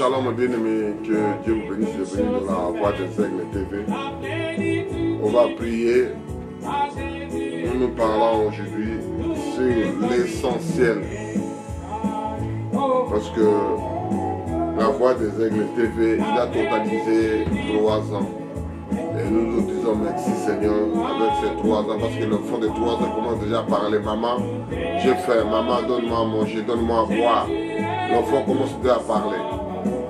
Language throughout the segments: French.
Shalom bien-aimés, que Dieu vous bénisse de venir dans la Voix des Aigles TV. On va prier. Nous parlons aujourd'hui sur l'essentiel. Parce que la Voix des Aigles TV, il a totalisé 3 ans. Et nous nous disons merci Seigneur avec ces 3 ans. Parce que l'enfant de 3 ans commence déjà à parler. Maman, j'ai faim. Maman, donne-moi à manger, donne-moi à boire. L'enfant commence déjà à parler.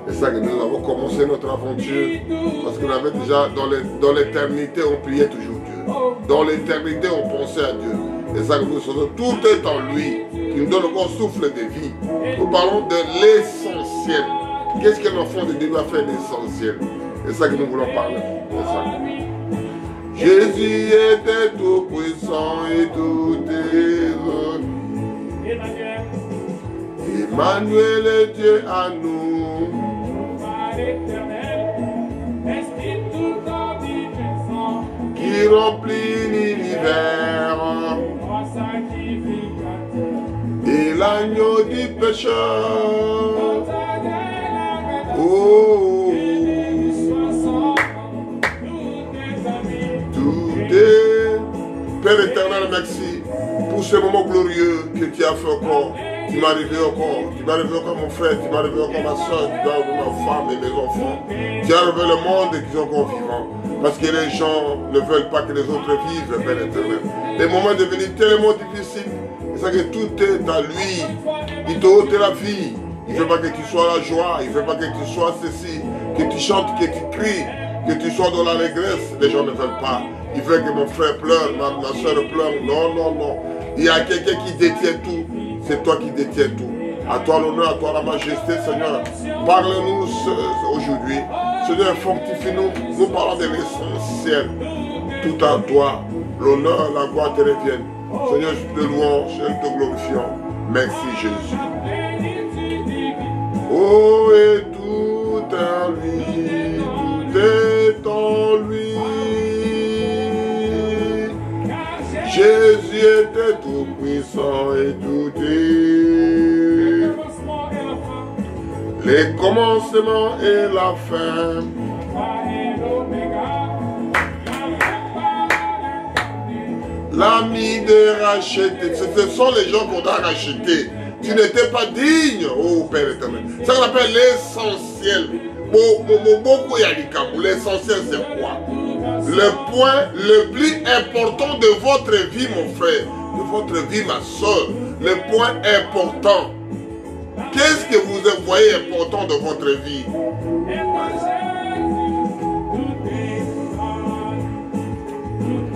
Et ça que nous avons commencé notre aventure. Parce qu'on avait déjà, dans l'éternité, on priait toujours Dieu. Dans l'éternité, on pensait à Dieu. Et ça que nous sommes, tout est en lui, qui nous donne encore souffle de vie. Nous parlons de l'essentiel. Qu'est-ce qu'un enfant de Dieu doit faire d'essentiel? C'est ça que nous voulons parler. Jésus était tout puissant et tout est remis. Emmanuel est Dieu à nous. Qui remplit l'univers. Et l'agneau du pécheur. Oh, tout est. Père éternel, merci pour ce moment glorieux que tu as fait encore. Tu m'as réveillé encore. Tu m'as réveillé encore mon frère. Tu m'as réveillé encore ma soeur. Tu m'as réveillé ma femme et mes enfants. Tu as réveillé le monde et qu'ils sont encore vivants. Parce que les gens ne veulent pas que les autres vivent, Père éternel. Les moments deviennent tellement difficiles. C'est ça que tout est à lui. Il te ôte la vie. Il ne veut pas que tu sois la joie. Il ne veut pas que tu sois ceci. Que tu chantes, que tu cries. Que tu sois dans l'allégresse. Les gens ne veulent pas. Il veut que mon frère pleure, ma soeur pleure. Non, non, non. Il y a quelqu'un qui détient tout. C'est toi qui détiens tout. À toi l'honneur, à toi la majesté, Seigneur. Parle-nous aujourd'hui. Seigneur, fortifie-nous. Nous parlons de l'essentiel. Tout à toi. L'honneur, la gloire te reviennent. Seigneur, je te louons, je te glorifions. Merci Jésus. Oh, et tout en lui, tout est en lui. Jésus était tout puissant et tout est. Les commencements et la fin. L'ami de racheter. Ce sont les gens qu'on a rachetés. Tu n'étais pas digne, oh Père éternel. Ça qu'on appelle l'essentiel. L'essentiel c'est quoi? Le point le plus important de votre vie, mon frère, de votre vie, ma soeur, le point important. Qu'est-ce que vous voyez important de votre vie?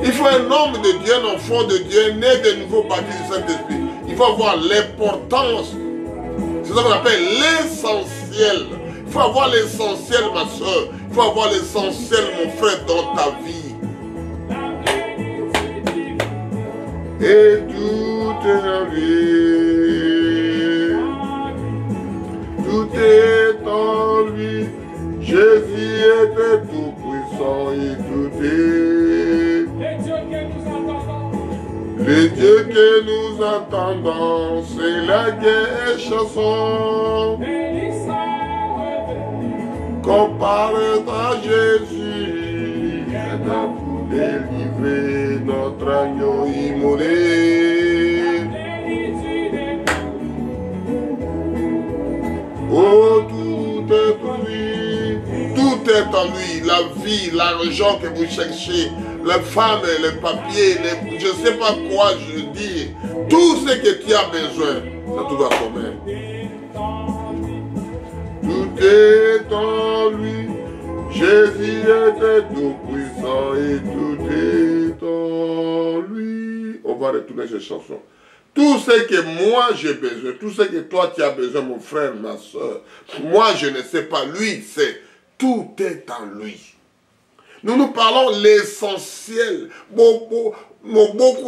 Il faut un homme de Dieu, un enfant de Dieu, né de nouveau baptisé du Saint-Esprit. Il faut avoir l'importance. C'est ça qu'on appelle l'essentiel. Il faut avoir l'essentiel, ma soeur. Il faut avoir l'essentiel, mon frère, dans ta vie. Et tout est en lui. Tout est en lui. Jésus était tout puissant et tout est. Le Dieu que nous attendons, c'est la guerre chanson. Comparé à Jésus, c'est à vous délivrer notre agneau immolé. Oh, tout est en lui. Tout est en lui. La vie, l'argent que vous cherchez, les femmes, les papiers, je ne sais pas quoi je dis. Tout ce que tu as besoin, ça tout va tomber. Tout est en lui. Jésus était tout puissant et tout est en lui. On va retourner ces chansons. Tout ce que moi j'ai besoin, tout ce que toi tu as besoin, mon frère, ma soeur, moi je ne sais pas, lui il sait. Tout est en lui. Nous nous parlons l'essentiel. Beaucoup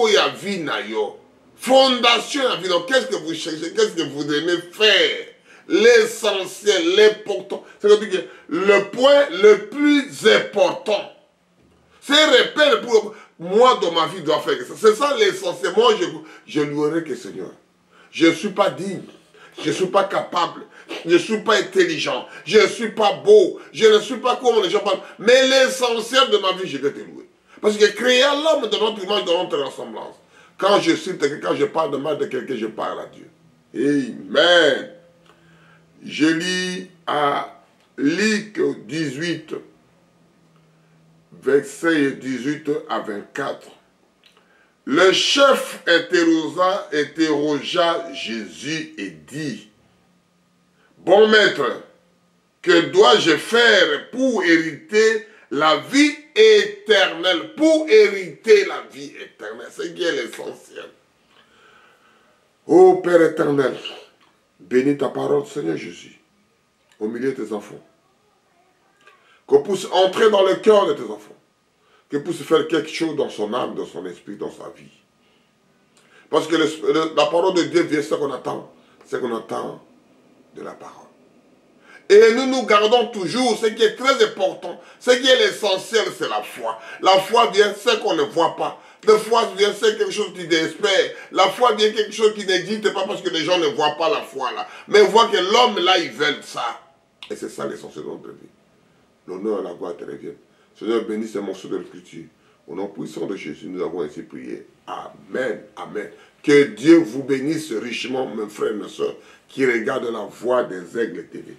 y a vie nayo. Fondation à vie. Qu'est-ce que vous cherchez? Qu'est-ce que vous aimez faire? L'essentiel, l'important. C'est-à-dire que le point le plus important. C'est repère pour moi dans ma vie doit faire ça. C'est ça l'essentiel. Moi je louerai que Seigneur. Je ne suis pas digne. Je ne suis pas capable. je ne suis pas intelligent, je ne suis pas beau, je ne suis pas comme les gens parlent. Mais l'essentiel de ma vie, je vais te louer. Parce que créer l'homme de notre image, de notre ressemblance. Quand je cite quelqu'un, quand je parle de mal de quelqu'un, je parle à Dieu. Amen. Je lis à Luc 18, versets 18 à 24. Le chef interrogea Jésus et dit, « Bon maître, que dois-je faire pour hériter la vie éternelle? » Pour hériter la vie éternelle, c'est qui est l'essentiel. Ô Père éternel, bénis ta parole, Seigneur Jésus, au milieu de tes enfants. Qu'on puisse entrer dans le cœur de tes enfants. Qu'il puisse faire quelque chose dans son âme, dans son esprit, dans sa vie. Parce que la parole de Dieu vient, ce qu'on attend. C'est qu'on attend de la parole. Et nous gardons toujours ce qui est très important. Ce qui est l'essentiel, c'est la foi. La foi vient, c'est qu'on ne voit pas. La foi vient, c'est quelque chose qui désespère. La foi vient quelque chose qui n'existe pas parce que les gens ne voient pas la foi là. Mais voient que l'homme là, il veut ça. Et c'est ça l'essentiel de notre vie. L'honneur et la gloire te reviennent. Seigneur, bénis ce morceau de l'écriture. Au nom puissant de Jésus, nous avons ainsi prié. Amen. Amen. Que Dieu vous bénisse richement, mes frères et mes soeurs, qui regardent la voix des Aigles TV.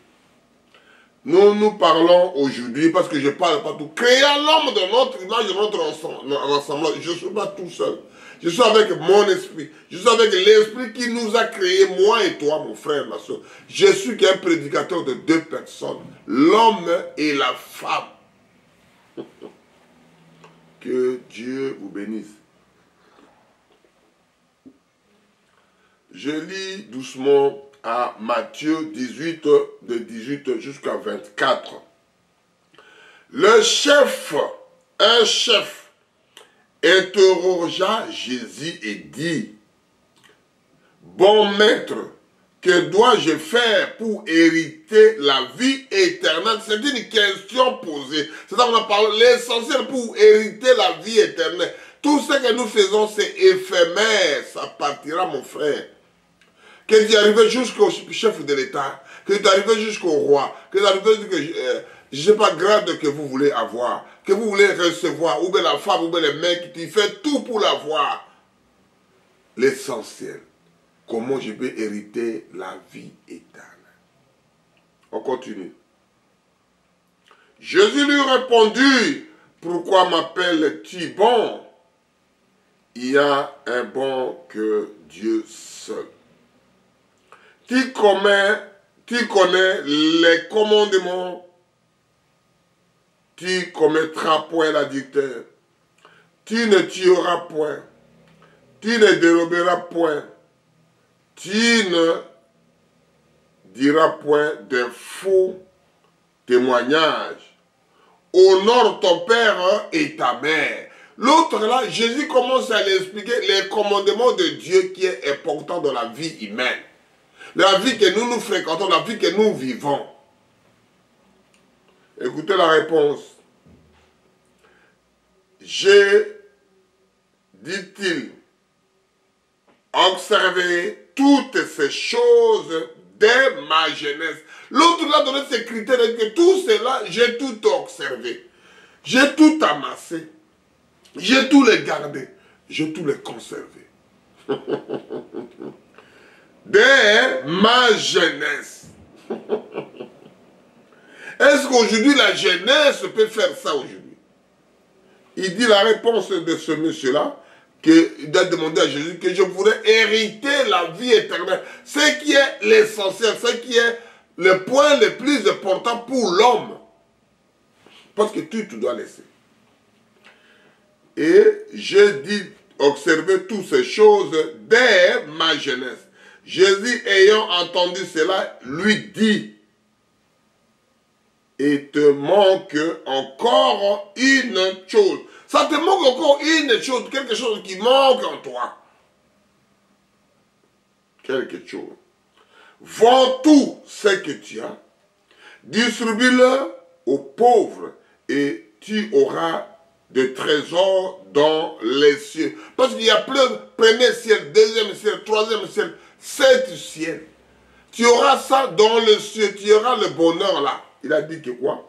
Nous parlons aujourd'hui, parce que je parle pas tout, créer l'homme de notre image, de notre ressemblance. Je ne suis pas tout seul. Je suis avec mon esprit. Je suis avec l'esprit qui nous a créés, moi et toi, mon frère, ma soeur. Je suis qu'un prédicateur de deux personnes, l'homme et la femme. Que Dieu vous bénisse. Je lis doucement à Matthieu 18, de 18 jusqu'à 24. Un chef, interrogea Jésus et dit, « Bon maître, que dois-je faire pour hériter la vie éternelle? » C'est une question posée. C'est ça qu'on a parlé, l'essentiel pour hériter la vie éternelle. Tout ce que nous faisons, c'est éphémère. Ça partira, mon frère. Que tu arrives jusqu'au chef de l'État, que tu arrives jusqu'au roi, que tu arrives jusqu'au... je ne sais pas, grade que vous voulez avoir, que vous voulez recevoir, ou bien la femme, ou bien le mec, tu fais tout pour l'avoir. L'essentiel. Comment je vais hériter la vie éternelle? On continue. Jésus lui répondit, pourquoi m'appelles-tu bon? Il y a un bon que Dieu seul. Tu connais les commandements. Tu commettras point l'adultère. Tu ne tueras point. Tu ne déroberas point. Tu ne diras point de faux témoignages. Honore ton père et ta mère. L'autre là, Jésus commence à lui expliquer les commandements de Dieu qui est important dans la vie humaine. La vie que nous fréquentons, la vie que nous vivons. Écoutez la réponse. J'ai, dit-il, observé toutes ces choses dès ma jeunesse. L'autre là donné ses critères, que tout cela, j'ai tout observé. J'ai tout amassé. J'ai tout les gardé. J'ai tout les conservé. Dès ma jeunesse. Est-ce qu'aujourd'hui la jeunesse peut faire ça aujourd'hui? Il dit la réponse de ce monsieur-là, qu'il a demandé à Jésus que je voudrais hériter la vie éternelle. Ce qui est l'essentiel, ce qui est le point le plus important pour l'homme. Parce que tu dois laisser. Et j'ai dit, observer toutes ces choses dès ma jeunesse. Jésus, ayant entendu cela, lui dit, il te manque encore une chose. Ça te manque encore une chose, quelque chose qui manque en toi. Quelque chose. Vends tout ce que tu as, distribue-le aux pauvres et tu auras de trésors dans les cieux. Parce qu'il y a plein, premier ciel, deuxième ciel, troisième ciel, sept ciels. Tu auras ça dans le ciel, tu auras le bonheur là. Il a dit que quoi?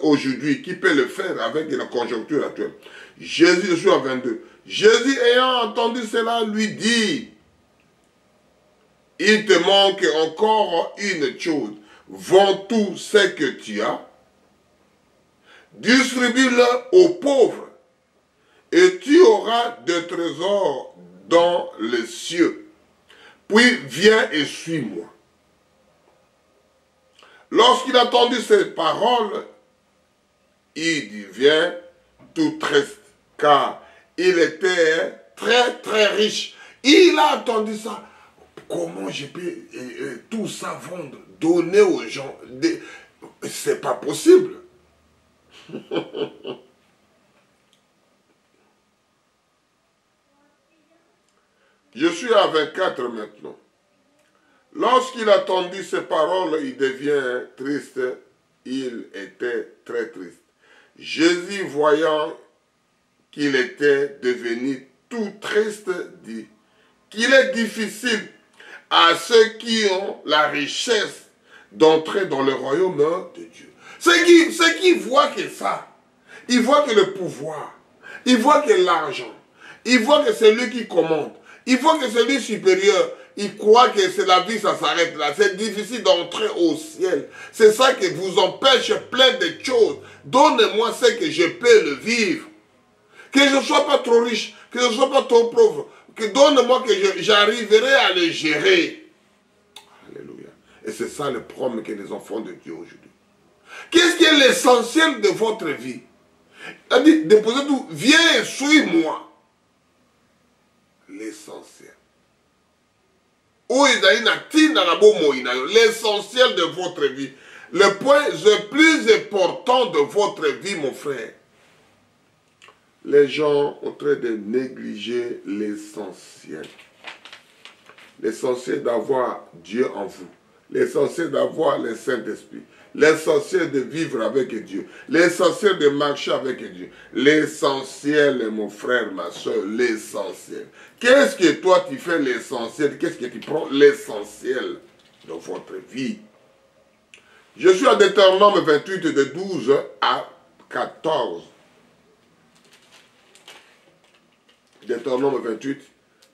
Aujourd'hui, qui peut le faire avec la conjoncture actuelle? Jésus, je suis à 22. Jésus ayant entendu cela, lui dit, il te manque encore une chose. Vends tout ce que tu as, distribue-le aux pauvres, et tu auras des trésors dans les cieux. Puis viens et suis-moi. Lorsqu'il a entendu ces paroles, il devient tout triste, car il était très très riche. Il a entendu ça. Comment je peux tout ça vendre, donner aux gens? C'est pas possible. Je suis à 24 maintenant. Lorsqu'il entendit ces paroles, il devient triste. Il était très triste. Jésus, voyant qu'il était devenu tout triste, dit qu'il est difficile à ceux qui ont la richesse d'entrer dans le royaume de Dieu. Ceux qui voient que ça, ils voient que le pouvoir, ils voient que l'argent, ils voient que c'est lui qui commande, ils voient que c'est lui supérieur, ils croient que c'est la vie, ça s'arrête là. C'est difficile d'entrer au ciel. C'est ça qui vous empêche plein de choses. Donnez-moi ce que je peux le vivre. Que je ne sois pas trop riche, que je ne sois pas trop pauvre, que donne-moi que j'arriverai à le gérer. Alléluia. Et c'est ça le problème que les enfants de Dieu aujourd'hui. Qu'est-ce qui est l'essentiel de votre vie? Il a dit, déposez tout, viens et suis-moi. L'essentiel. L'essentiel de votre vie. Le point le plus important de votre vie, mon frère. Les gens sont en train de négliger l'essentiel. L'essentiel d'avoir Dieu en vous. L'essentiel d'avoir le Saint-Esprit. L'essentiel de vivre avec Dieu. L'essentiel de marcher avec Dieu. L'essentiel, mon frère, ma soeur, l'essentiel. Qu'est-ce que toi tu fais l'essentiel? Qu'est-ce que tu prends l'essentiel de votre vie? Je suis à Deutéronome 28 de 12 à 14. Deutéronome 28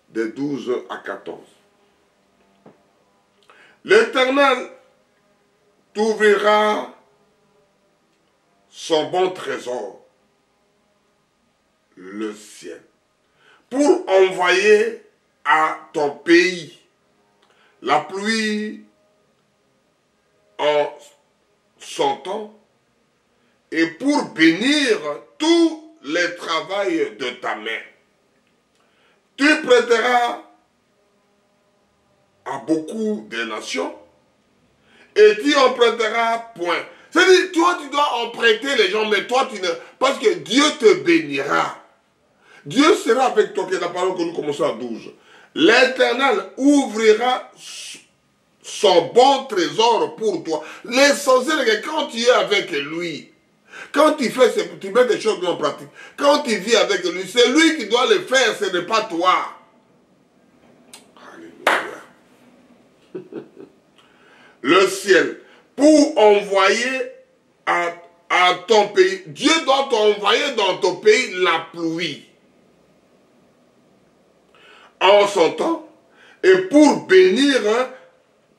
de 12 à 14. L'Éternel t'ouvrira son bon trésor, le ciel, pour envoyer à ton pays la pluie en son temps et pour bénir tout le travail de ta main. Tu prêteras à beaucoup de nations et tu en prêteras point. C'est-à-dire, toi, tu dois en prêter les gens, mais toi, tu ne... Parce que Dieu te bénira. Dieu sera avec toi, qui est la parole que nous commençons à 12. L'Éternel ouvrira son bon trésor pour toi. L'essentiel est que quand tu es avec lui, quand tu fais, tu mets des choses en pratique, quand tu vis avec lui, c'est lui qui doit le faire, ce n'est pas toi. Alléluia. Le ciel, pour envoyer à ton pays, Dieu doit t'envoyer dans ton pays la pluie en son temps et pour bénir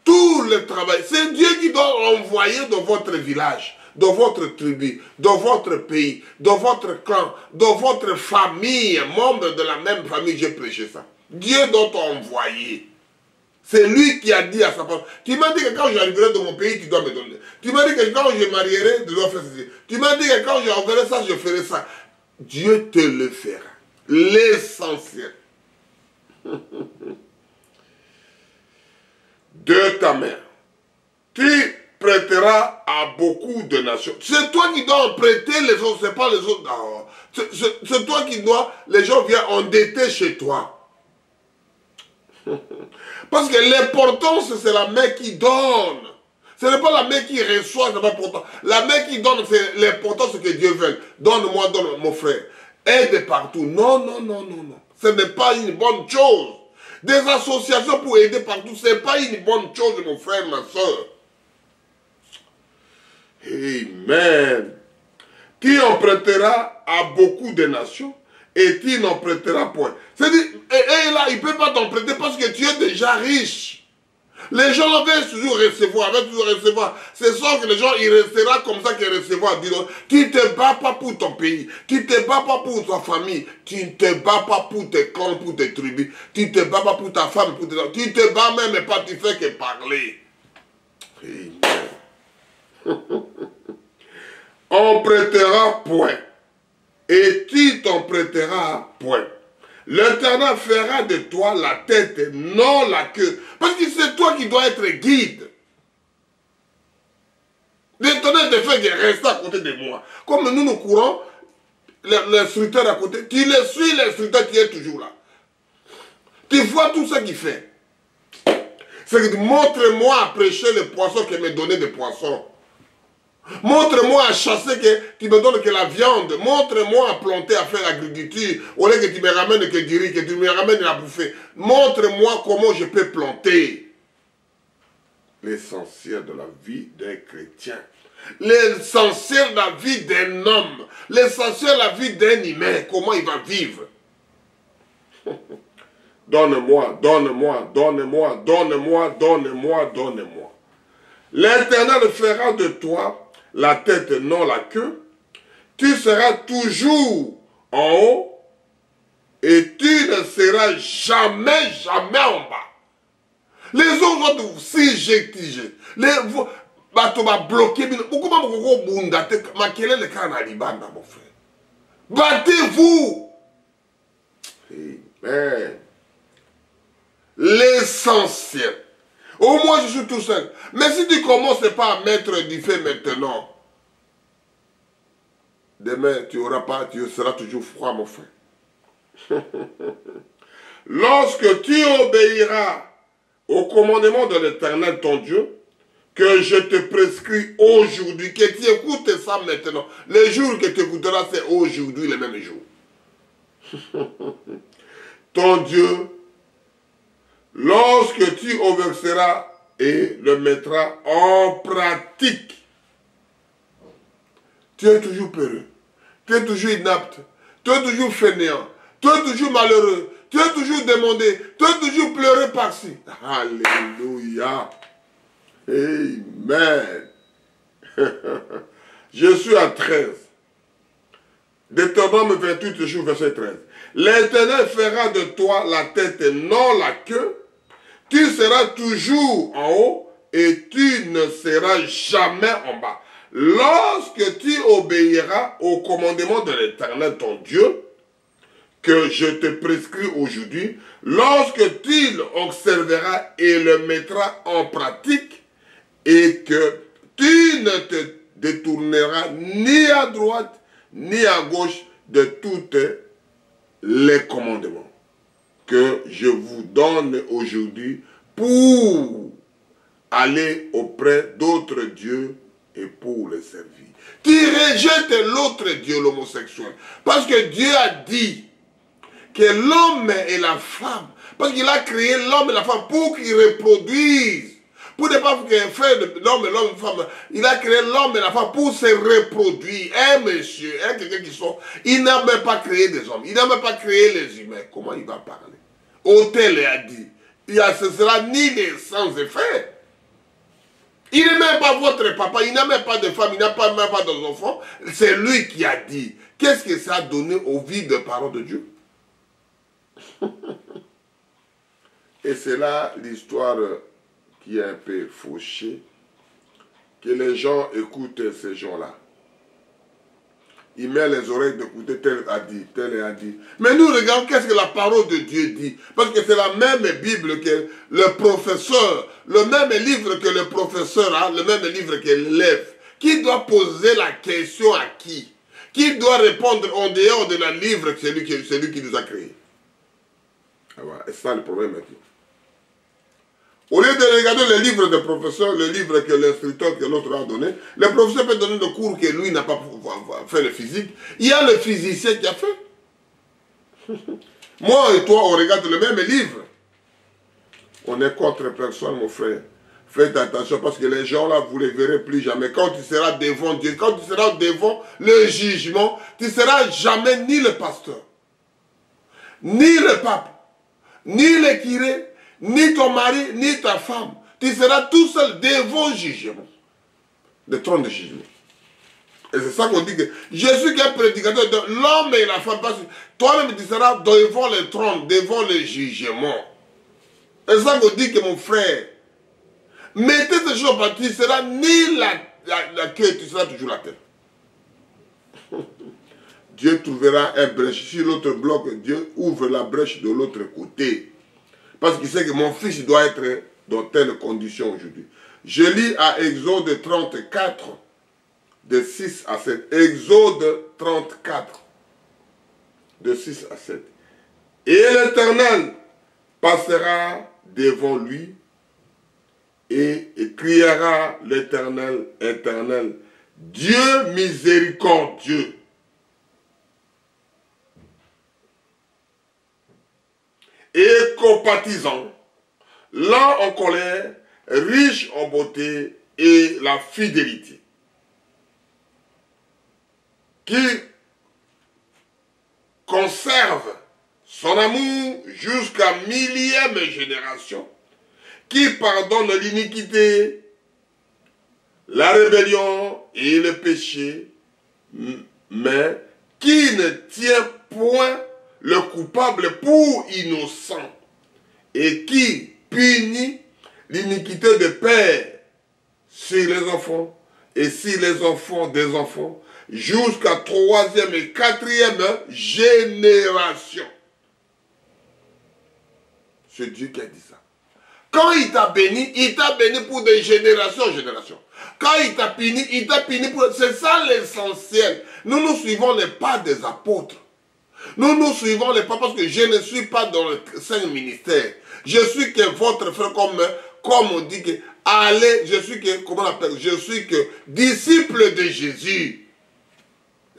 tout le travail. C'est Dieu qui doit envoyer dans votre village, dans votre tribu, dans votre pays, dans votre clan, dans votre famille, membre de la même famille. J'ai prêché ça. Dieu doit t'envoyer. C'est lui qui a dit à sa parole. Tu m'as dit que quand j'arriverai dans mon pays, tu dois me donner. Tu m'as dit que quand je marierai, tu dois faire ceci. Tu m'as dit que quand j'enverrai ça, je ferai ça. Dieu te le fera. L'essentiel. De ta main. Tu prêteras à beaucoup de nations. C'est toi qui dois en prêter les autres, c'est pas les autres. C'est toi qui dois, les gens viennent endetter chez toi. Parce que l'importance, c'est la main qui donne. Ce n'est pas la main qui reçoit, c'est pas important. La main qui donne, c'est l'importance que Dieu veut. Donne-moi, donne mon frère. Aide partout. Non, non, non, non, non. Ce n'est pas une bonne chose. Des associations pour aider partout, ce n'est pas une bonne chose, mon frère, ma soeur. Amen. Tu emprunteras à beaucoup de nations et tu n'en prêteras point. C'est-à-dire, et là, il ne peut pas t'emprunter parce que tu es déjà riche. Les gens veulent toujours recevoir, C'est sûr que les gens, ils resteront comme ça qu'ils recevoir. Tu ne te bats pas pour ton pays, tu ne te bats pas pour ta famille, tu ne te bats pas pour tes clans, pour tes tribus, tu ne te bats pas pour ta femme, pour tes enfants, tu ne te bats même pas, tu fais que parler. On prêtera point, et tu t'en prêteras point. L'Éternel fera de toi la tête, non la queue. Parce que c'est toi qui dois être guide. L'Éternel te fait de rester à côté de moi. Comme nous courons, l'instructeur à côté, tu le suis, l'instructeur qui est toujours là. Tu vois tout ce qu'il fait. C'est que montre-moi à prêcher les poissons qui me donnait des poissons. Montre-moi à chasser que tu me donnes que la viande. Montre-moi à planter, à faire l'agriculture. Au lieu que tu me ramènes que du riz, que tu me ramènes à bouffer. Montre-moi comment je peux planter. L'essentiel de la vie d'un chrétien. L'essentiel de la vie d'un homme. L'essentiel de la vie d'un humain. Comment il va vivre. Donne-moi, donne-moi, donne-moi, donne-moi, donne-moi, donne-moi. L'Éternel fera de toi la tête, non la queue. Tu seras toujours en haut et tu ne seras jamais, jamais en bas. Les autres vont si j'exige. Les bateaux vont bloquer. Pourquoi vous bundate makele le cas na libanda, mon frère. Battez-vous. Amen. L'essentiel. Au moins, je suis tout seul. Mais si tu commences pas à mettre du feu maintenant, demain, tu seras toujours froid, mon frère. Lorsque tu obéiras au commandement de l'Éternel, ton Dieu, que je te prescris aujourd'hui, que tu écoutes ça maintenant. Le jour que tu écouteras, c'est aujourd'hui, le même jour. Ton Dieu, lorsque tu obéiras et le mettras en pratique, tu es toujours peureux, tu es toujours inapte, tu es toujours fainéant, tu es toujours malheureux, tu es toujours demandé, tu es toujours pleuré par-ci. Alléluia. Amen. Je suis à 13. Deutéronome 28, verset 13. L'Éternel fera de toi la tête, non la queue. Tu seras toujours en haut et tu ne seras jamais en bas. Lorsque tu obéiras au commandement de l'Éternel, ton Dieu, que je te prescris aujourd'hui, lorsque tu l'observeras et le mettras en pratique, et que tu ne te détourneras ni à droite ni à gauche de tous les commandements que je vous donne aujourd'hui pour aller auprès d'autres dieux et pour les servir. Tu rejettes l'autre Dieu, l'homosexuel, parce que Dieu a dit que l'homme et la femme, parce qu'il a créé l'homme et la femme pour qu'ils reproduisent. Pour ne pas faire l'homme et la femme, il a créé l'homme et la femme pour se reproduire. Un monsieur, quelqu'un qui sort, il n'a même pas créé des hommes, il n'a même pas créé les humains. Comment il va parler? Autel a dit, ce sera ni les sans effet. Il n'est même pas votre papa, il n'a même pas de femme, il n'a même pas d'enfants. C'est lui qui a dit. Qu'est-ce que ça a donné aux vies de parole de Dieu? Et c'est là l'histoire qui est un peu fauchée, que les gens écoutent ces gens-là. Ils mettent les oreilles d'écouter tel a dit, tel a dit. Mais nous regardons qu'est-ce que la parole de Dieu dit. Parce que c'est la même Bible que le professeur, le même livre que le professeur a, le même livre que l'élève. Qui doit poser la question à qui? Qui doit répondre en dehors de la livre que c'est lui qui nous a créé? Et c'est ça le problème maintenant. Au lieu de regarder le livre du professeur, le livre que l'instructeur que l'autre a donné, le professeur peut donner des cours que lui n'a pas fait le physique. Il y a le physicien qui a fait. Moi et toi, on regarde le même livre. On est contre personne, mon frère. Faites attention parce que les gens là, vous ne les verrez plus jamais. Quand tu seras devant Dieu, quand tu seras devant le jugement, tu ne seras jamais ni le pasteur, ni le pape, ni le curé, ni ton mari, ni ta femme. Tu seras tout seul devant le jugement. Le trône de jugement. Et c'est ça qu'on dit que Jésus qui est prédicateur de l'homme et la femme. Parce que toi-même tu seras devant le trône, devant le jugement. Et c'est ça qu'on dit que mon frère, mettez ces choses parce que tu seras ni la queue, tu seras toujours la tête. Dieu trouvera un brèche. Sur l'autre bloc, Dieu ouvre la brèche de l'autre côté. Parce qu'il sait que mon fils doit être dans telle condition aujourd'hui. Je lis à Exode 34, de 6 à 7. Exode 34, de 6 à 7. Et l'Éternel passera devant lui et criera l'Éternel, Éternel, Dieu miséricordieux, et compatissant, lent en colère, riche en beauté et la fidélité, qui conserve son amour jusqu'à 1000e génération, qui pardonne l'iniquité, la rébellion et le péché, mais qui ne tient point le coupable pour innocent, et qui punit l'iniquité des pères sur les enfants, et sur les enfants des enfants, jusqu'à 3e et 4e génération. C'est Dieu qui a dit ça. Quand il t'a béni pour des générations en génération. Quand il t'a puni pour... C'est ça l'essentiel. Nous suivons les pas des apôtres. Nous suivons les pas parce que je ne suis pas dans le saint ministère. Je suis que votre frère, comme on dit que... Allez, je suis que... Comment on appelle? Je suis que disciple de Jésus.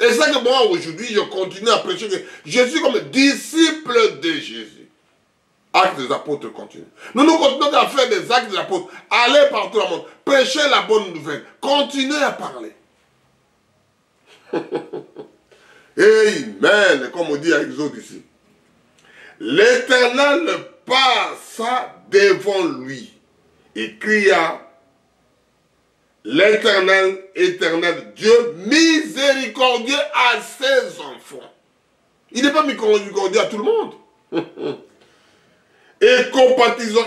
Et ça que moi aujourd'hui, je continue à prêcher que je suis comme disciple de Jésus. Actes des apôtres continuent. Nous continuons à faire des actes des apôtres. Allez partout dans le monde. Prêchez la bonne nouvelle. Continuez à parler. Amen. Comme on dit à Exode ici. L'Éternel passa devant lui et cria, l'Éternel, éternel Dieu, miséricordieux à ses enfants. Il n'est pas miséricordieux à tout le monde. Et compatissant.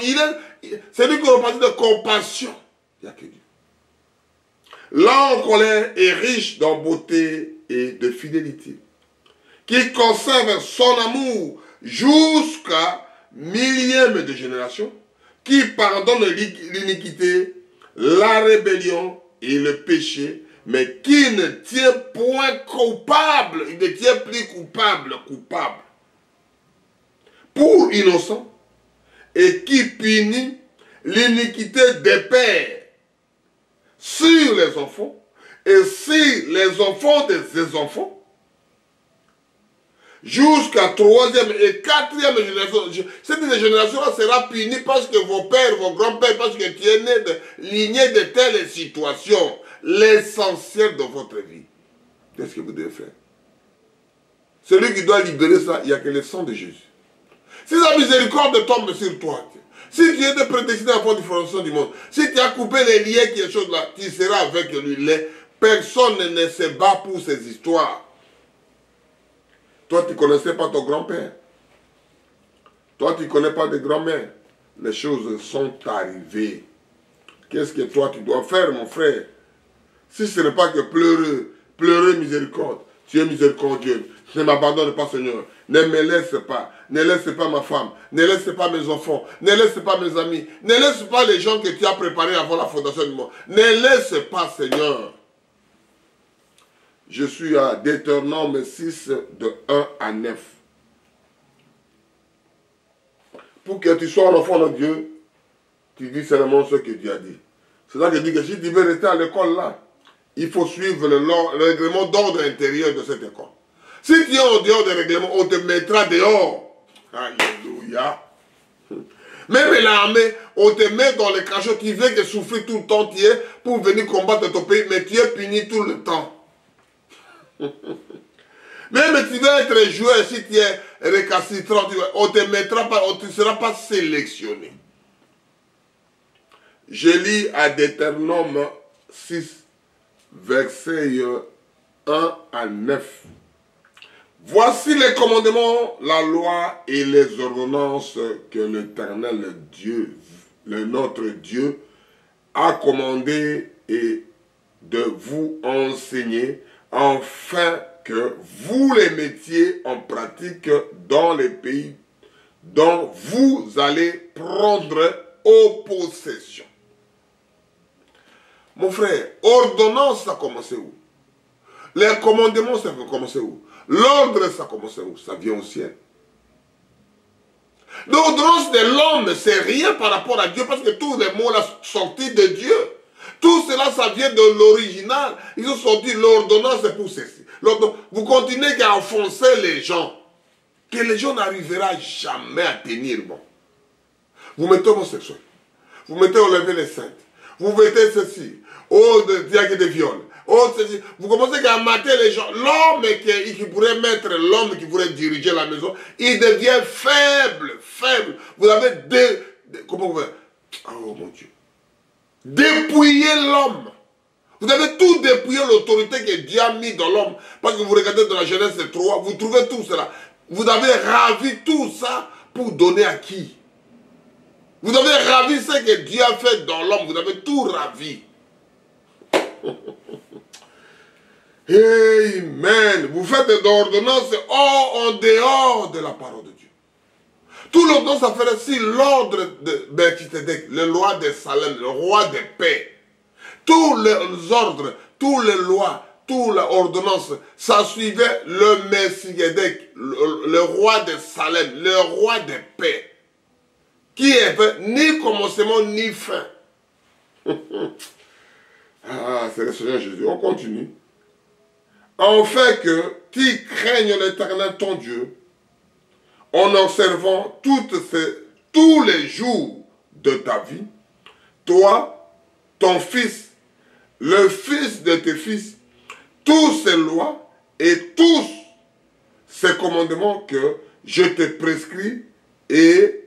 C'est lui qui repartit de compassion. Il n'y a que Dieu. Lent en colère et riche dans beauté et de fidélité. Qui conserve son amour jusqu'à 1000e de génération. Qui pardonne l'iniquité, la rébellion et le péché. Mais qui ne tient point coupable. Il ne tient plus coupable. Pour innocent. Et qui punit l'iniquité des pères sur les enfants et sur les enfants de ses enfants jusqu'à 3e et 4e génération. Cette génération-là sera punie parce que vos pères, vos grands-pères, parce que tu es né de lignée de telles situations. L'essentiel de votre vie. Qu'est-ce que vous devez faire? Celui qui doit libérer ça, il n'y a que le sang de Jésus. Si la miséricorde tombe sur toi, si tu es prédestiné à faire différenciation du monde, si tu as coupé les liens qui sont choses là, tu seras avec lui. Personne ne se bat pour ces histoires. Toi, tu ne connaissais pas ton grand-père. Toi, tu ne connais pas de grand-mère. Les choses sont arrivées. Qu'est-ce que toi, tu dois faire, mon frère? Si ce n'est pas que pleurer miséricorde, tu es miséricordieux. Ne m'abandonne pas, Seigneur. Ne me laisse pas. Ne laisse pas ma femme. Ne laisse pas mes enfants. Ne laisse pas mes amis. Ne laisse pas les gens que tu as préparés avant la fondation du monde. Ne laisse pas, Seigneur. Je suis à Deutéronome 6, de 1 à 9. Pour que tu sois l'enfant de Dieu, tu dis seulement ce que Dieu a dit. C'est ça que je dis que si tu veux rester à l'école là, il faut suivre le règlement d'ordre intérieur de cette école. Si tu es en dehors des règlements, on te mettra dehors. Alléluia. Même l'armée, on te met dans les cachots, tu veux que souffrir tout le temps, tu es pour venir combattre ton pays, mais tu es puni tout le temps. Même tu vas être joueur, si tu es récalcitrant, on te mettra pas, on ne sera pas sélectionné. Je lis à Deutéronome 6, versets 1 à 9. Voici les commandements, la loi et les ordonnances que l'Éternel Dieu, notre Dieu, a commandé et de vous enseigner, afin que vous les mettiez en pratique dans les pays dont vous allez prendre possession. Mon frère, ordonnance, ça a commencé où? Les commandements, ça a commencé où? L'ordre, ça a commencé où? Ça vient au ciel. L'ordonnance de l'homme, c'est rien par rapport à Dieu, parce que tous les mots là sortis de Dieu. Tout cela, ça vient de l'original. Ils ont sorti l'ordonnance pour ceci. Vous continuez à enfoncer les gens, que les gens n'arriveront jamais à tenir bon. Vous mettez homosexuel, vous mettez enlever les saintes, vous mettez ceci, diacre de viol, ceci. Vous commencez à mater les gens. L'homme qui pourrait mettre, l'homme qui pourrait diriger la maison, il devient faible, faible. Vous avez comment vous faites? Oh mon Dieu. Dépouiller l'homme. Vous avez tout dépouillé l'autorité que Dieu a mis dans l'homme. Parce que vous regardez dans la Genèse 3, vous trouvez tout cela. Vous avez ravi tout ça pour donner à qui? Vous avez ravi ce que Dieu a fait dans l'homme. Vous avez tout ravi. Amen. Vous faites des ordonnances en dehors de la parole de Dieu. Tout l'ordonnance, ça ferait si l'ordre de Melchisedec, le roi de Salem, le roi de paix, tous les ordres, toutes les lois, toutes les ordonnances, ça suivait le Melchisedec, le roi de Salem, le roi de paix, qui n'avait ni commencement ni fin. Ah, c'est le Seigneur Jésus. On continue. Enfin que tu craignes l'Éternel ton Dieu, en observant tous les jours de ta vie, toi, ton fils, le fils de tes fils, tous ces lois et tous ces commandements que je te prescris, et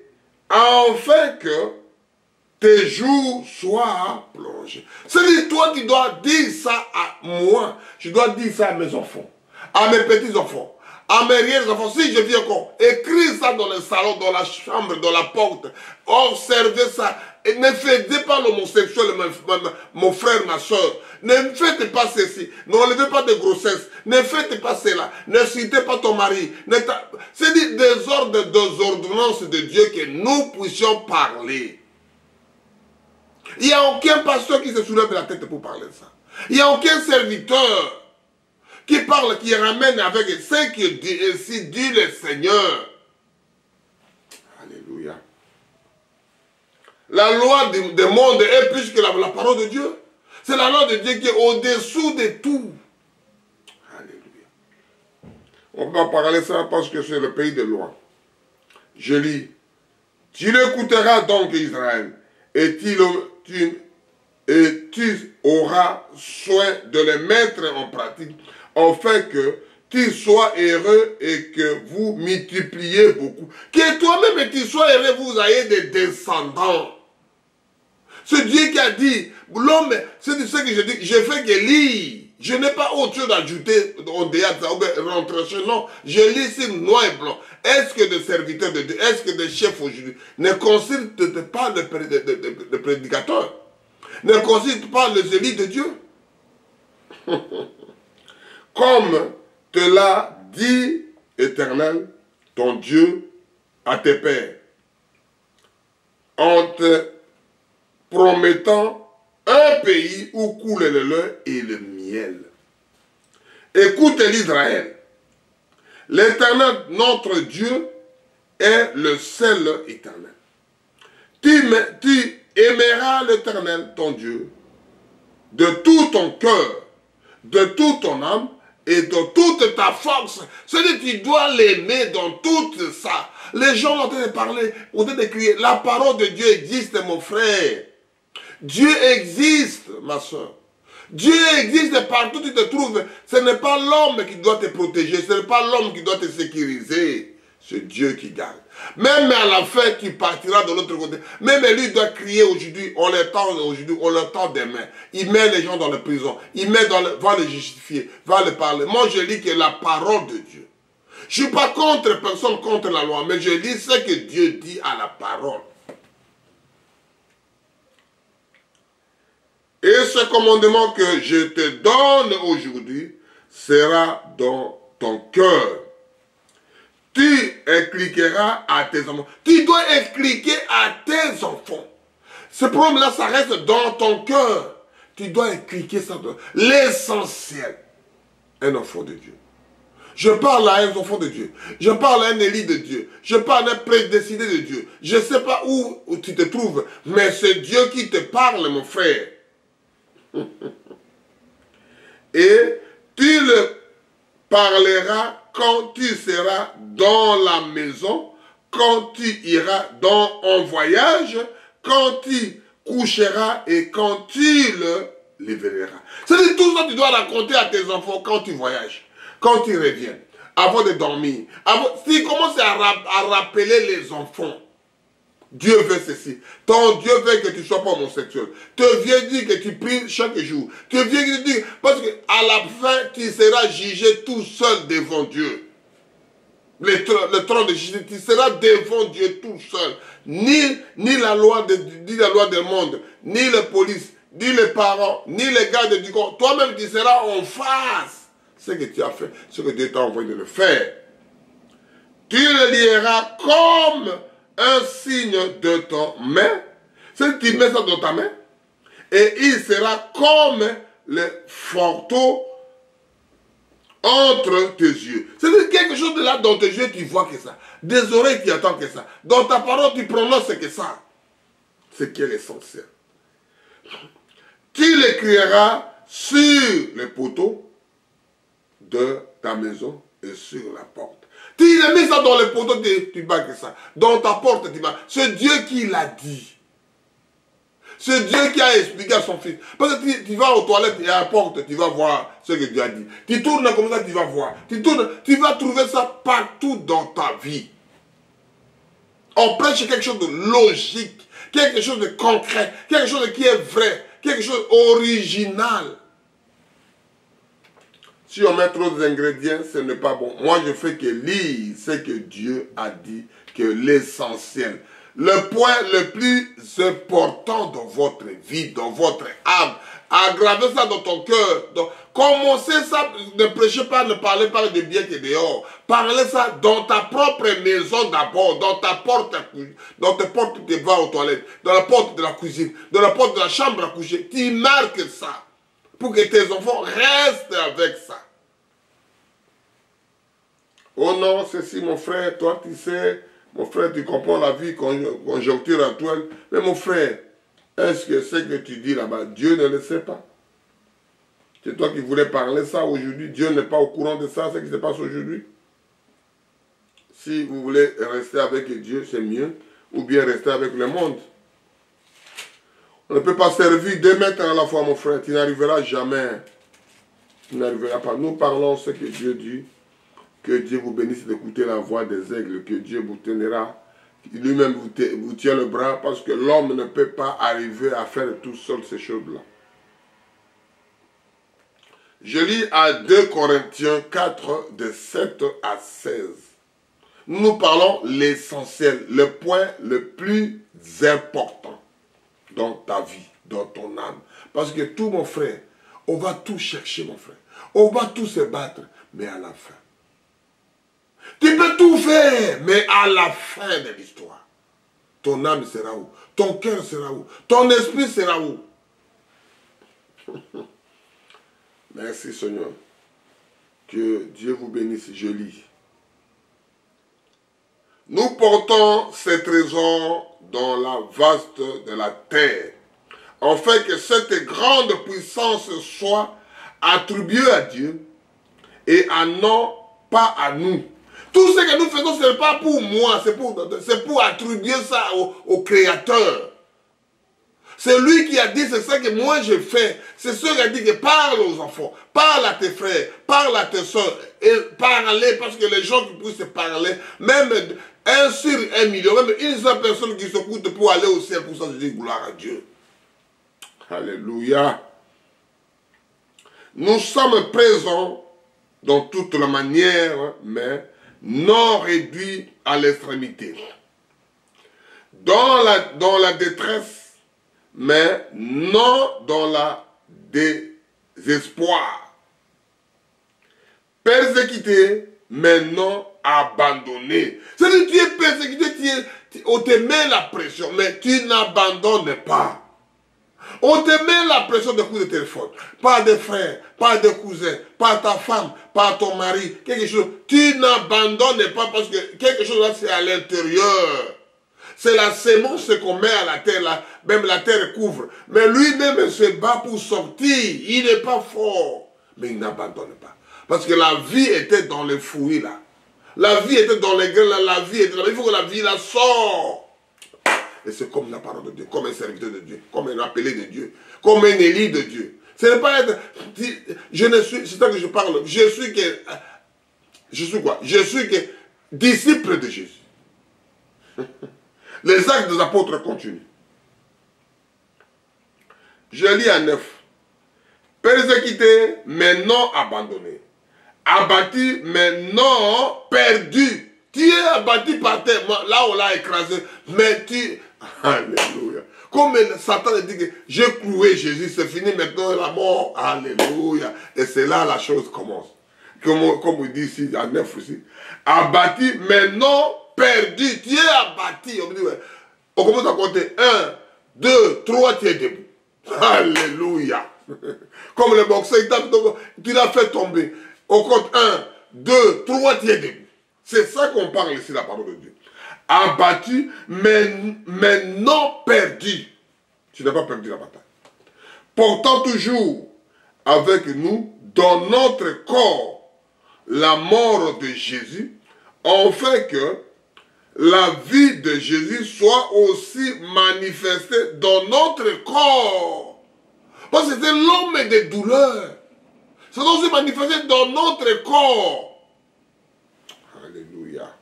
afin que tes jours soient plongés. C'est-à-dire, toi, tu dois dire ça à moi, je dois dire ça à mes enfants, à mes petits-enfants, à mes réels-enfants. Si je viens encore, écris ça dans le salon, dans la chambre, dans la porte, observez ça. Et ne faites pas l'homosexuel, mon frère, ma soeur. Ne faites pas ceci. N'enlevez pas de grossesse. Ne faites pas cela. Ne citez pas ton mari. C'est des ordres, des ordonnances de Dieu que nous puissions parler. Il n'y a aucun pasteur qui se soulève la tête pour parler de ça. Il n'y a aucun serviteur qui parle, qui ramène avec ce que dit le Seigneur. Alléluia. La loi du monde est plus que la parole de Dieu. C'est la loi de Dieu qui est au-dessous de tout. Alléluia. On va parler de ça parce que c'est le pays de loi. Je lis. Tu l'écouteras donc, Israël, et tu auras soin de les mettre en pratique, afin que tu sois heureux et que vous multipliez beaucoup. Que toi-même tu sois heureux, vous ayez des descendants. C'est Dieu qui a dit, l'homme, c'est ce que je dis, je fais que lire. Je n'ai pas autre chose à ajouter au théâtre, rentrer chez non. Je lis ici noir et blanc. Est-ce que des serviteurs de Dieu, est-ce que des chefs aujourd'hui ne consultent pas le prédicateur? Ne consultent pas les élus de Dieu? Comme te l'a dit Éternel, ton Dieu, à tes pères, en te promettant un pays où coule le lait et le miel. Écoute l'Israël. L'Éternel, notre Dieu, est le seul éternel. Tu aimeras l'Éternel, ton Dieu, de tout ton cœur, de toute ton âme et de toute ta force. C'est-à-dire que tu dois l'aimer dans tout ça. Les gens ont en train de parler, ont en train de crier. La parole de Dieu existe, mon frère. Dieu existe, ma soeur. Dieu existe partout où tu te trouves. Ce n'est pas l'homme qui doit te protéger. Ce n'est pas l'homme qui doit te sécuriser. C'est Dieu qui garde. Même à la fin, tu partiras de l'autre côté. Même lui doit crier aujourd'hui. On l'entend aujourd'hui, on l'entend demain. Il met les gens dans la prison. Il met va les justifier, va les parler. Moi, je lis que la parole de Dieu. Je ne suis pas contre personne, contre la loi, mais je lis ce que Dieu dit à la parole. Et ce commandement que je te donne aujourd'hui sera dans ton cœur. Tu expliqueras à tes enfants. Tu dois expliquer à tes enfants. Ce problème-là, ça reste dans ton cœur. Tu dois expliquer ça. L'essentiel. Un enfant de Dieu. Je parle à un enfant de Dieu. Je parle à un élu de Dieu. Je parle à un prédestiné de Dieu. Je ne sais pas où tu te trouves, mais c'est Dieu qui te parle, mon frère. Et tu le parleras quand tu seras dans la maison, quand tu iras en voyage, quand tu coucheras et quand tu le réveilleras. C'est tout ça que tu dois raconter à tes enfants quand tu voyages, quand tu reviens, avant de dormir. Si tu commences à rappeler les enfants, Dieu veut ceci. Ton Dieu veut que tu ne sois pas homosexuel. Tu viens dire que tu pries chaque jour. Tu viens dire, parce qu'à la fin, tu seras jugé tout seul devant Dieu. Le trône de Jésus, tu seras devant Dieu tout seul. Ni la loi du monde, ni la police, ni les parents, ni les gardes du corps. Toi-même, tu seras en face. Ce que tu as fait, ce que Dieu t'a envoyé de le faire. Tu le lieras comme un signe de ton main. C'est tu mets ça dans ta main. Et il sera comme le forteau entre tes yeux. C'est quelque chose de là dans tes yeux, tu vois que ça. Des oreilles, tu attends que ça. Dans ta parole, tu prononces que ça. C'est qui est l'essentiel. Tu l'écriras sur les poteaux de ta maison et sur la porte. Tu mets ça dans les poteaux, tu bats que ça. Dans ta porte, tu bats. C'est Dieu qui l'a dit. C'est Dieu qui a expliqué à son fils. Parce que tu vas aux toilettes et à la porte, tu vas voir ce que Dieu a dit. Tu tournes comme ça, tu vas voir. Tu vas trouver ça partout dans ta vie. On prêche quelque chose de logique, quelque chose de concret, quelque chose qui est vrai, quelque chose d'original. Si on met trop d'ingrédients, ce n'est pas bon. Moi, je fais que lire ce que Dieu a dit, que l'essentiel. Le point le plus important dans votre vie, dans votre âme, aggravez ça dans ton cœur. Commencez ça, ne prêchez pas, ne parlez pas de bien que dehors. Parlez ça dans ta propre maison d'abord, dans ta porte qui va aux toilettes, dans la porte de la cuisine, dans la porte de la chambre à coucher. Tu marques ça pour que tes enfants restent avec ça. Oh non, ceci mon frère, toi tu sais, mon frère tu comprends la vie conjoncture actuelle. Mais mon frère, est-ce que ce que tu dis là-bas, Dieu ne le sait pas? C'est toi qui voulais parler ça aujourd'hui, Dieu n'est pas au courant de ça, ce qui se passe aujourd'hui. Si vous voulez rester avec Dieu, c'est mieux, ou bien rester avec le monde. On ne peut pas servir 2 mètres à la fois, mon frère. Tu n'arriveras jamais. Tu n'arriveras pas. Nous parlons ce que Dieu dit. Que Dieu vous bénisse d'écouter la voix des aigles. Que Dieu vous tiendra. Lui-même vous tient le bras. Parce que l'homme ne peut pas arriver à faire tout seul ces choses-là. Je lis à 2 Corinthiens 4, de 7 à 16. Nous parlons l'essentiel. Le point le plus important dans ta vie, dans ton âme. Parce que tout, mon frère, on va tout chercher, mon frère. On va tout se battre, mais à la fin. Tu peux tout faire, mais à la fin de l'histoire, ton âme sera où? Ton cœur sera où? Ton esprit sera où? Merci, Seigneur. Que Dieu vous bénisse. Je lis. Nous portons ces trésors dans la vaste de la terre, afin que cette grande puissance soit attribuée à Dieu et un nom pas à nous. Tout ce que nous faisons, ce n'est pas pour moi, c'est pour attribuer ça au Créateur. C'est lui qui a dit, c'est ça que moi je fais. C'est ce qui a dit que parle aux enfants, parle à tes frères, parle à tes soeurs, et parlez, parce que les gens qui puissent se parler, même 1 sur 1 million, même une seule personne qui s'écoute pour aller au ciel, pour ça je dis gloire à Dieu. Alléluia. Nous sommes présents dans toute la manière, mais non réduits à l'extrémité. Dans la détresse, mais non dans la désespoir. Persécuté, mais non abandonné. C'est-à-dire que tu es persécuté, on te met la pression, mais tu n'abandonnes pas. On te met la pression de coups de téléphone, pas des frères, pas des cousins, pas ta femme, pas ton mari, quelque chose. Tu n'abandonnes pas parce que quelque chose là c'est à l'intérieur. C'est la sémence qu'on met à la terre, là, même la terre couvre. Mais lui-même se bat pour sortir, il n'est pas fort, mais il n'abandonne pas. Parce que la vie était dans les fruits là. La vie était dans les grains là, la vie était là. Il faut que la vie la sorte. Et c'est comme la parole de Dieu, comme un serviteur de Dieu, comme un appelé de Dieu, comme un élu de Dieu. Ce n'est pas être... Je ne suis... C'est ça que je parle. Je suis que... Je suis quoi? Je suis que disciple de Jésus. Les actes des apôtres continuent. Je lis à 9. Persécuté, mais non abandonné. Abattu, mais non perdu. Tu es abattu par terre, là on l'a écrasé, mais tu... Alléluia. Comme Satan dit que j'ai cloué Jésus, c'est fini maintenant la mort. Alléluia. Et c'est là la chose commence. Comme on dit ici, à 9 aussi. Abattu, mais non perdu. Tu es abattu. On commence à compter 1, 2, 3, tu es debout. Alléluia. Comme le boxeur, tu l'as fait tomber. On compte 1, 2, 3, tu es debout. C'est ça qu'on parle ici, la parole de Dieu. Abattu, mais non perdu. Tu n'as pas perdu la bataille. Portant toujours avec nous, dans notre corps, la mort de Jésus, afin que la vie de Jésus soit aussi manifestée dans notre corps. Parce que c'est l'homme des douleurs. C'est aussi manifesté dans notre corps. Alléluia.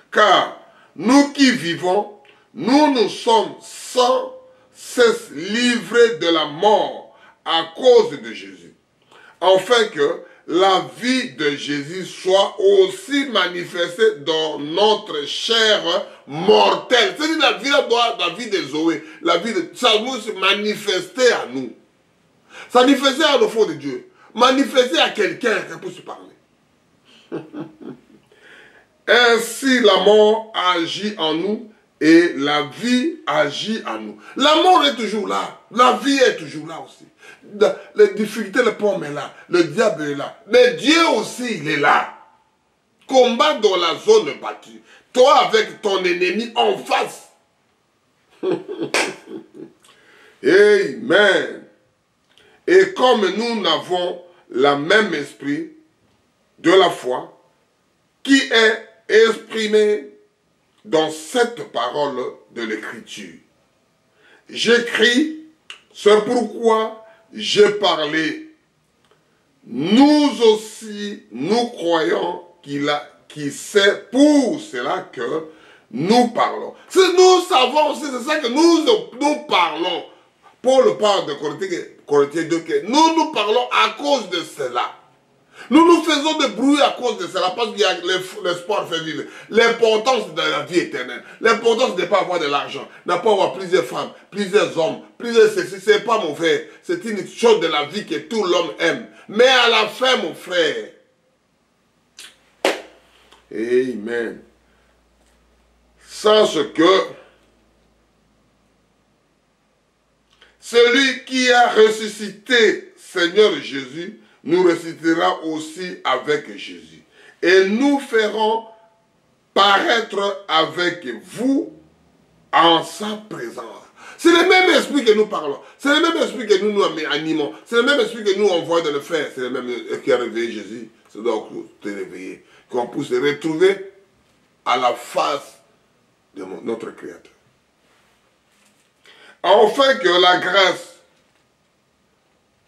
Car nous qui vivons, nous nous sommes sans cesse livrés de la mort à cause de Jésus. Afin que la vie de Jésus soit aussi manifestée dans notre chair mortelle. C'est-à-dire la vie de Zoé, la vie de Salmon se manifester à nous. Ça manifester à l'enfant de Dieu. Manifester à quelqu'un qui peut se parler. Ainsi la mort agit en nous et la vie agit en nous. La mort est toujours là. La vie est toujours là aussi. Les difficultés, le pomme est là. Le diable est là. Mais Dieu aussi, il est là. Combat dans la zone battue. Toi avec ton ennemi en face. Amen. Et comme nous n'avons le même esprit de la foi qui est exprimé dans cette parole de l'Écriture. J'écris, c'est pourquoi j'ai parlé. Nous aussi, nous croyons qu'il c'est pour cela que nous parlons. Si nous savons aussi, c'est ça que nous parlons. Paul parle de Corinthiens 2, que nous parlons à cause de cela. Nous faisons de bruit à cause de cela, parce qu'il y a l'espoir fait vivre. L'importance de la vie éternelle. L'importance de ne pas avoir de l'argent, de ne pas avoir plusieurs femmes, plusieurs hommes, plusieurs sexes. Ce n'est pas mauvais. C'est une chose de la vie que tout l'homme aime. Mais à la fin, mon frère. Amen. Sache que celui qui a ressuscité Seigneur Jésus nous ressuscitera aussi avec Jésus. Et nous ferons paraître avec vous en sa présence. C'est le même esprit que nous parlons. C'est le même esprit que nous animons. C'est le même esprit que nous envoyons de le faire. C'est le même qui a réveillé Jésus. ça doit te réveiller. Qu'on puisse se retrouver à la face de notre Créateur. Afin que la grâce,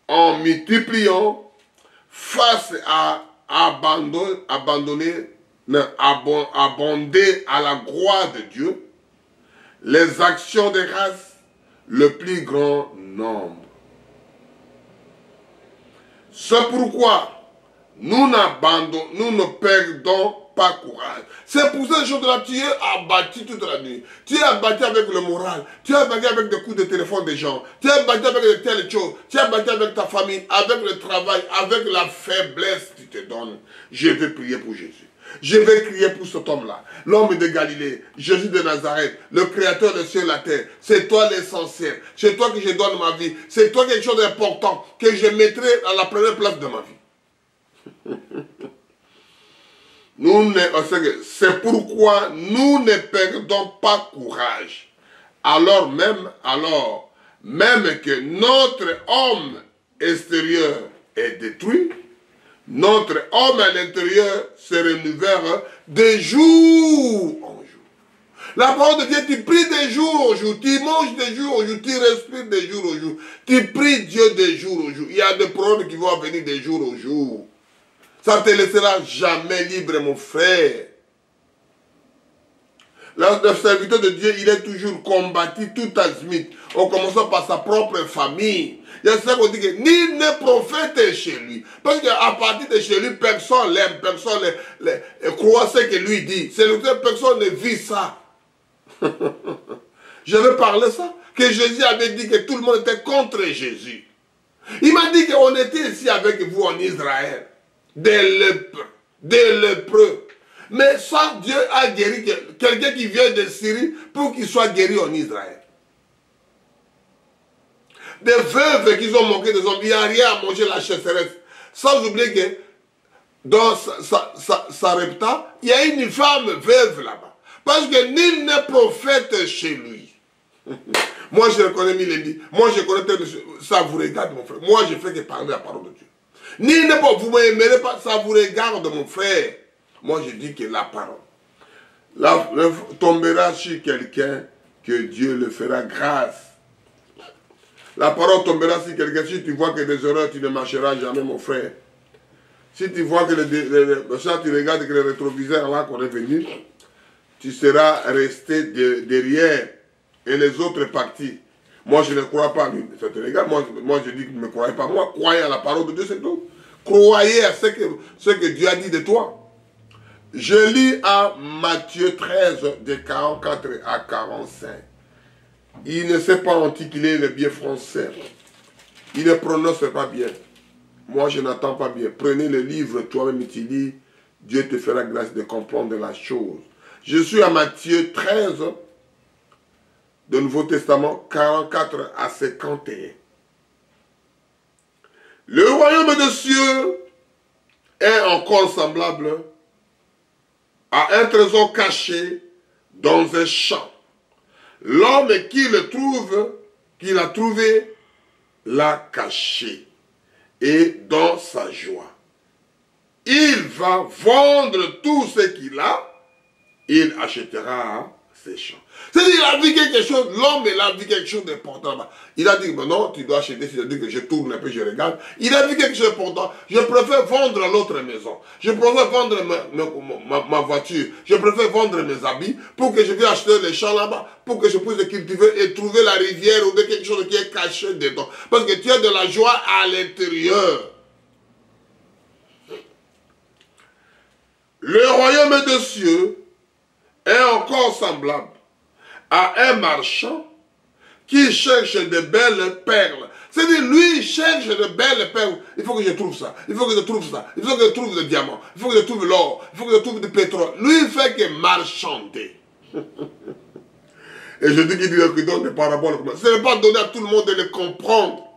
en multipliant, fasse à abonder à la gloire de Dieu les actions de grâce, le plus grand nombre. C'est pourquoi nous ne perdons pas courage. C'est pour cette chose-là, tu es abattu toute la nuit. Tu es abattu avec le moral. Tu es abattu avec des coups de téléphone des gens. Tu es abattu avec de telles choses. Tu es abattu avec ta famille, avec le travail, avec la faiblesse que tu te donnes. Je vais prier pour Jésus. Je vais crier pour cet homme-là, l'homme de Galilée, Jésus de Nazareth, le créateur de ciel et la terre. C'est toi l'essentiel. C'est toi que je donne ma vie. C'est toi quelque chose d'important que je mettrai à la première place de ma vie. C'est pourquoi nous ne perdons pas courage. Alors même que notre homme extérieur est détruit, notre homme à l'intérieur se renouvelle de jour en jour. La parole de Dieu, tu pries de jour au jour, tu manges de jour au jour, tu respires de jour au jour, tu pries Dieu de jour au jour. Il y a des problèmes qui vont venir de jour au jour. Ça ne te laissera jamais libre, mon frère. Le serviteur de Dieu, il est toujours combattu tout azimut, en commençant par sa propre famille. Il y a ça qu'on dit que ni ne prophète chez lui. Parce qu'à partir de chez lui, personne l'aime, personne ne croit ce que lui dit. Personne ne vit ça. Je vais parler ça. Que Jésus avait dit que tout le monde était contre Jésus. Il m'a dit qu'on était ici avec vous en Israël. Des lépreux. Mais ça, Dieu a guéri quelqu'un qui vient de Syrie pour qu'il soit guéri en Israël. Des veuves qui ont manqué des hommes, il n'y a rien à manger la chasseresse. Sans oublier que dans sa repta, il y a une femme veuve là-bas. Parce que nul n'est prophète chez lui. Moi, je reconnais Milébi. Moi, je connais ça vous regarde, mon frère. Moi, je fais que parler la parole de Dieu. Nul n'est pas, vous ne m'aimerez pas, ça vous regarde, mon frère. Moi, je dis que la parole. Là, tombera sur quelqu'un que Dieu le fera grâce. La parole tombera sur quelqu'un. Si tu vois que des erreurs, tu ne marcheras jamais, mon frère. Si tu vois que tu regardes que le rétroviseur là qu'on est venu, tu seras resté derrière et les autres partis. Moi, je ne crois pas. Ça te regarde. Moi, je dis que ne me croyez pas. Moi, croyez à la parole de Dieu, c'est tout. Croyez à ce que Dieu a dit de toi. Je lis à Matthieu 13, de 44 à 45. Il ne sait pas articuler le bien français. Il ne prononce pas bien. Moi, je n'entends pas bien. Prenez le livre, toi-même tu lis. Dieu te fera grâce de comprendre la chose. Je suis à Matthieu 13, de Nouveau Testament, 44 à 51. Le royaume des cieux est encore semblable à un trésor caché dans un champ. L'homme qui l'a trouvé, l'a caché. Et dans sa joie, il va vendre tout ce qu'il a, il achètera ses champs. C'est-à-dire, il a vu quelque chose, l'homme, il a vu quelque chose d'important là-bas. Il a dit, non, tu dois acheter, c'est-à-dire que je tourne un peu, je regarde. Il a vu quelque chose d'important. Je préfère vendre l'autre maison. Je préfère vendre ma voiture. Je préfère vendre mes habits pour que je puisse acheter les champs là-bas, pour que je puisse cultiver et trouver la rivière ou quelque chose qui est caché dedans. Parce que tu as de la joie à l'intérieur. Le royaume des cieux est encore semblable à un marchand qui cherche de belles perles. C'est-à-dire, lui, il cherche de belles perles. Il faut que je trouve ça. Il faut que je trouve ça. Il faut que je trouve des diamants. Il faut que je trouve l'or. Il faut que je trouve du pétrole. Lui, il fait que marchander. Et je dis qu'il donne des paraboles. Ce n'est pas donné à tout le monde de le comprendre.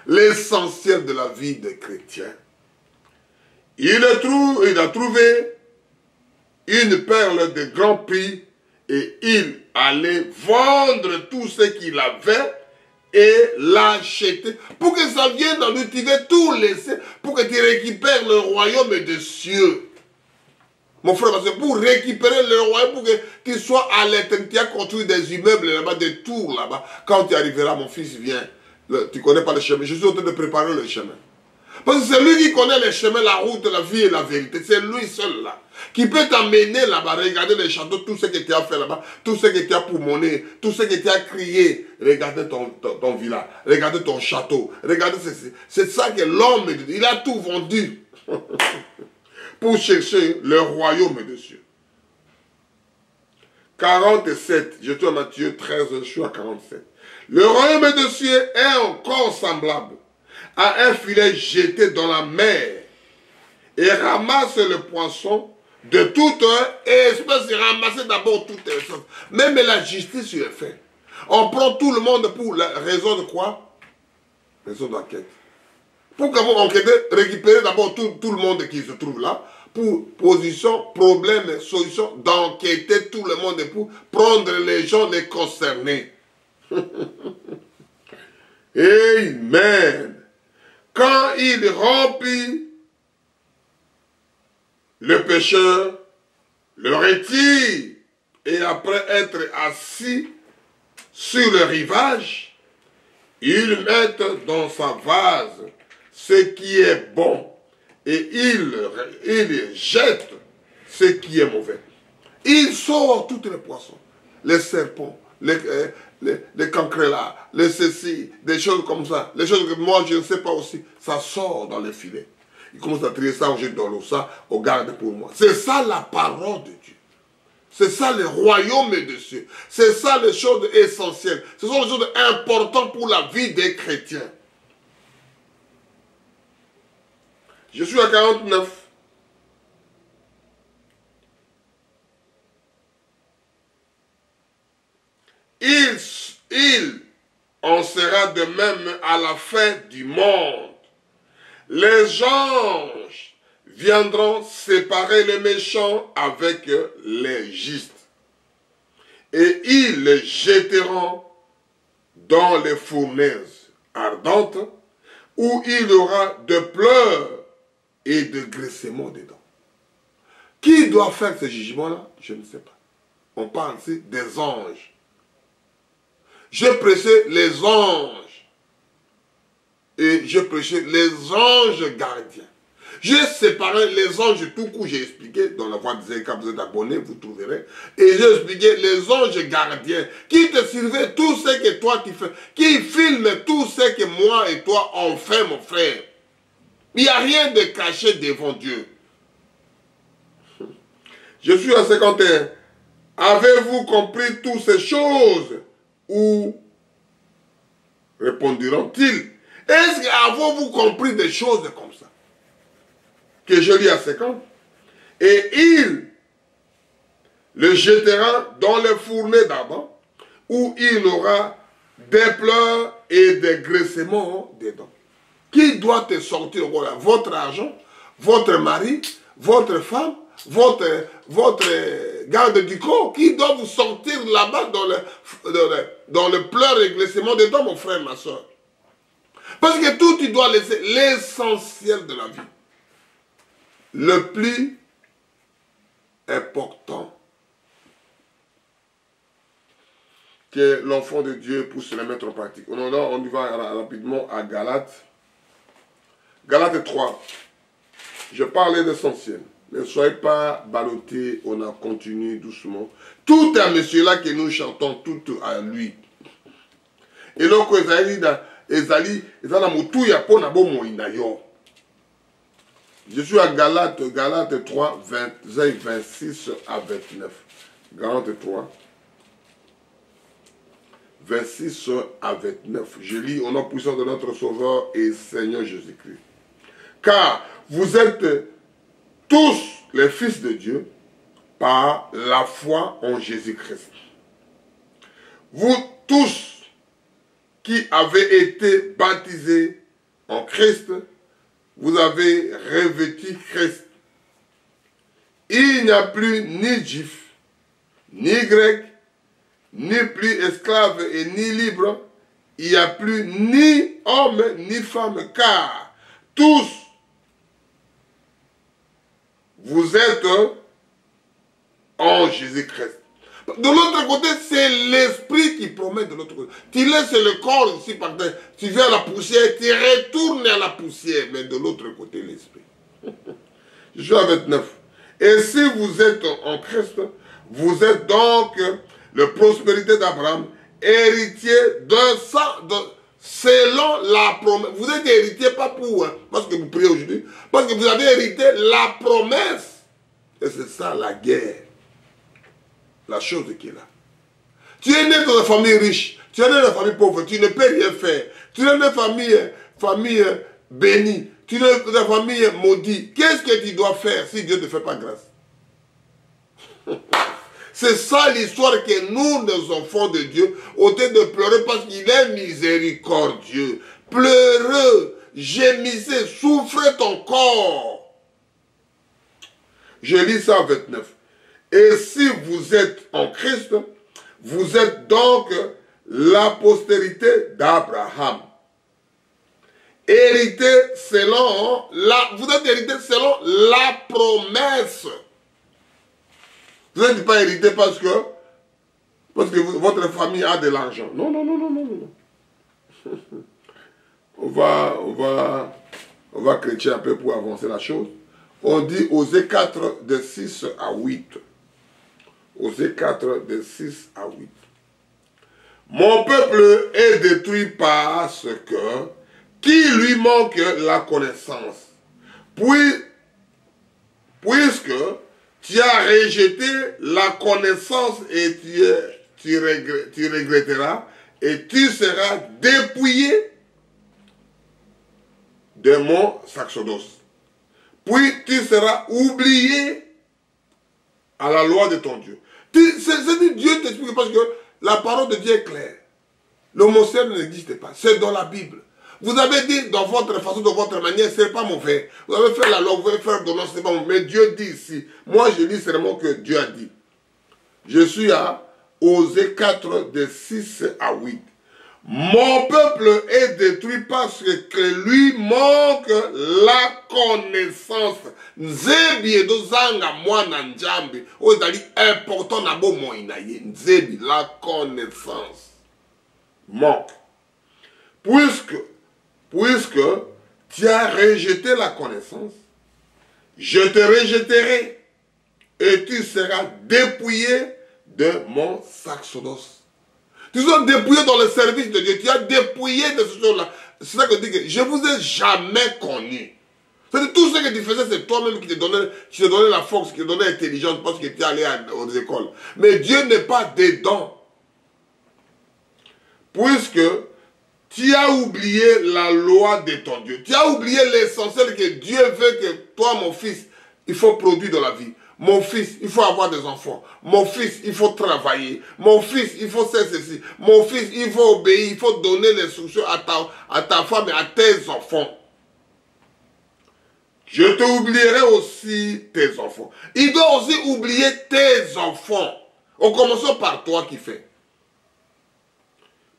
L'essentiel de la vie des chrétiens. Il a trouvé une perle de grand prix et il allait vendre tout ce qu'il avait et l'acheter, pour que ça vienne dans lui, tu veux tout laisser, pour que tu récupères le royaume des cieux. Mon frère, parce que pour récupérer le royaume, pour que tu sois à l'éternité, tu as construit des immeubles là-bas, des tours là-bas. Quand tu arriveras, mon fils, viens. Tu ne connais pas le chemin. Je suis en train de préparer le chemin. Parce que c'est lui qui connaît les chemins, la route, la vie et la vérité. C'est lui seul là. Qui peut t'amener là-bas, regarder les châteaux, tout ce que tu as fait là-bas, tout ce que tu as poumonné, tout ce que tu as crié. Regardez ton village, regardez ton château, regardez ceci. C'est ça que l'homme, il a tout vendu pour chercher le royaume des cieux. 47, je suis à Matthieu 13, je suis à 47. Le royaume des cieux est encore semblable à un filet jeté dans la mer et ramasse le poisson de toute espèce et ramasser d'abord toute espèce. Même la justice est faite. On prend tout le monde pour la raison de quoi? Raison d'enquête. Pour qu'on enquête, récupérer d'abord tout le monde qui se trouve là, pour position, problème, solution, d'enquêter tout le monde pour prendre les gens les concernés. Amen. Quand il remplit, le pécheur le retire et après être assis sur le rivage, il met dans sa vase ce qui est bon et il jette ce qui est mauvais. Il sort tous les poissons, les serpents, les cancrelats, les ceci, des choses comme ça. Les choses que moi je ne sais pas aussi, ça sort dans les filets. Il commence à trier ça, on jette dans l'eau, ça, on garde pour moi. C'est ça la parole de Dieu. C'est ça le royaume des cieux. C'est ça les choses essentielles. Ce sont les choses importantes pour la vie des chrétiens. Je suis à 49. Il en sera de même à la fin du monde. Les anges viendront séparer les méchants avec les justes. Et ils les jetteront dans les fournaises ardentes où il y aura de pleurs et de graissements dedans. Qui doit faire ce jugement-là? Je ne sais pas. On parle ici des anges. Je prêchais les anges. Et je prêchais les anges gardiens. J'ai séparé les anges tout court, j'ai expliqué dans la voie des écarts, vous êtes abonnés, vous trouverez. Et j'ai expliqué les anges gardiens qui te servaient tout ce que toi tu fais, qui filment tout ce que moi et toi on fait, mon frère. Il n'y a rien de caché devant Dieu. Je suis à 51. Avez-vous compris toutes ces choses? Ou répondiront-ils? Est-ce qu'avez-vous compris des choses comme ça? Que je lis à 50. Et il le jettera dans le fourneau d'ardent, où il aura des pleurs et des graissements dedans. Qui doit te sortir? Voilà, votre argent, votre mari, votre femme, votre garde du corps, qui doit vous sortir là-bas dans le pleur et graissement dedans, mon frère, ma soeur. Parce que tout, tu dois laisser l'essentiel de la vie. Le plus important que l'enfant de Dieu puisse le mettre en pratique. On y va rapidement à Galates. Galates 3. Je parlais d'essentiel. Ne soyez pas ballottés, on a continué doucement. Tout à monsieur-là que nous chantons, tout à lui. Et donc, je suis à Galates 3, 26 à 29. Galates 3, 26 à 29. Je lis au nom puissant de notre Sauveur et Seigneur Jésus-Christ. Car vous êtes tous les fils de Dieu par la foi en Jésus-Christ. Vous tous qui avez été baptisés en Christ, vous avez revêtu Christ. Il n'y a plus ni juif, ni grec, ni plus esclave et ni libre. il n'y a plus ni homme ni femme, car tous vous êtes en Jésus-Christ. De l'autre côté, c'est l'esprit qui promet de l'autre côté. Tu laisses le corps ici par terre, tu viens à la poussière, tu retournes à la poussière, mais de l'autre côté, l'esprit. Je suis à 29. Et si vous êtes en Christ, vous êtes donc la prospérité d'Abraham, héritier d'un sang, selon la promesse. Vous êtes héritier pas pour, parce que vous priez aujourd'hui, parce que vous avez hérité la promesse. Et c'est ça la guerre. La chose qui est là. Tu es né dans une famille riche, tu es né dans une famille pauvre, tu ne peux rien faire. Tu es né dans une famille bénie, tu es né dans une famille maudite. Qu'est-ce que tu dois faire si Dieu ne te fait pas grâce? C'est ça l'histoire que nous, les enfants de Dieu, au lieu de pleurer parce qu'il est miséricordieux. Pleureux, gémissez, souffrez ton corps. Je lis ça en 29. Et si vous êtes en Christ, vous êtes donc la postérité d'Abraham. Hérité selon vous êtes hérité selon la promesse. Vous n'êtes pas hérité parce que votre famille a de l'argent. Non, non, non, non, non, non. On va chrétien un peu pour avancer la chose. On dit Osée 4 de 6 à 8. Osée 4 de 6 à 8. Mon peuple est détruit parce que qui lui manque la connaissance. Puisque tu as rejeté la connaissance et tu regretteras et tu seras dépouillé de mon sacerdoce. Puis tu seras oublié à la loi de ton Dieu. C'est Dieu t'explique parce que la parole de Dieu est claire. L'homosexuel n'existe pas. C'est dans la Bible. Vous avez dit dans votre façon, de votre manière, ce n'est pas mauvais. Vous avez fait la loi, vous avez fait l'ordonnance, ce n'est pas mauvais. Mais Dieu dit ici. Moi, je lis seulement que Dieu a dit. Je suis à Osée 4, de 6 à 8. Mon peuple est détruit parce que lui manque la connaissance. Nzebi edozanga mwana njambi. Ozali important na bo moinaye. Nzebi, la connaissance. Manque. Puisque tu as rejeté la connaissance, je te rejetterai et tu seras dépouillé de mon sacerdoce. Tu seras dépouillé dans le service de Dieu. Tu as dépouillé de ce choses-là. C'est ça que je dis que je ne vous ai jamais connu. C'est-à-dire tout ce que tu faisais, c'est toi-même qui te donnait la force, qui te donnait l'intelligence parce que tu es allé aux écoles. Mais Dieu n'est pas dedans. Puisque tu as oublié la loi de ton Dieu. Tu as oublié l'essentiel que Dieu veut que toi, mon fils, il faut produire dans la vie. Mon fils, il faut avoir des enfants. Mon fils, il faut travailler. Mon fils, il faut faire ceci. Mon fils, il faut obéir. Il faut donner l'instruction à ta femme et à tes enfants. Je te oublierai aussi tes enfants. Il doit aussi oublier tes enfants. En commençant par toi qui fais.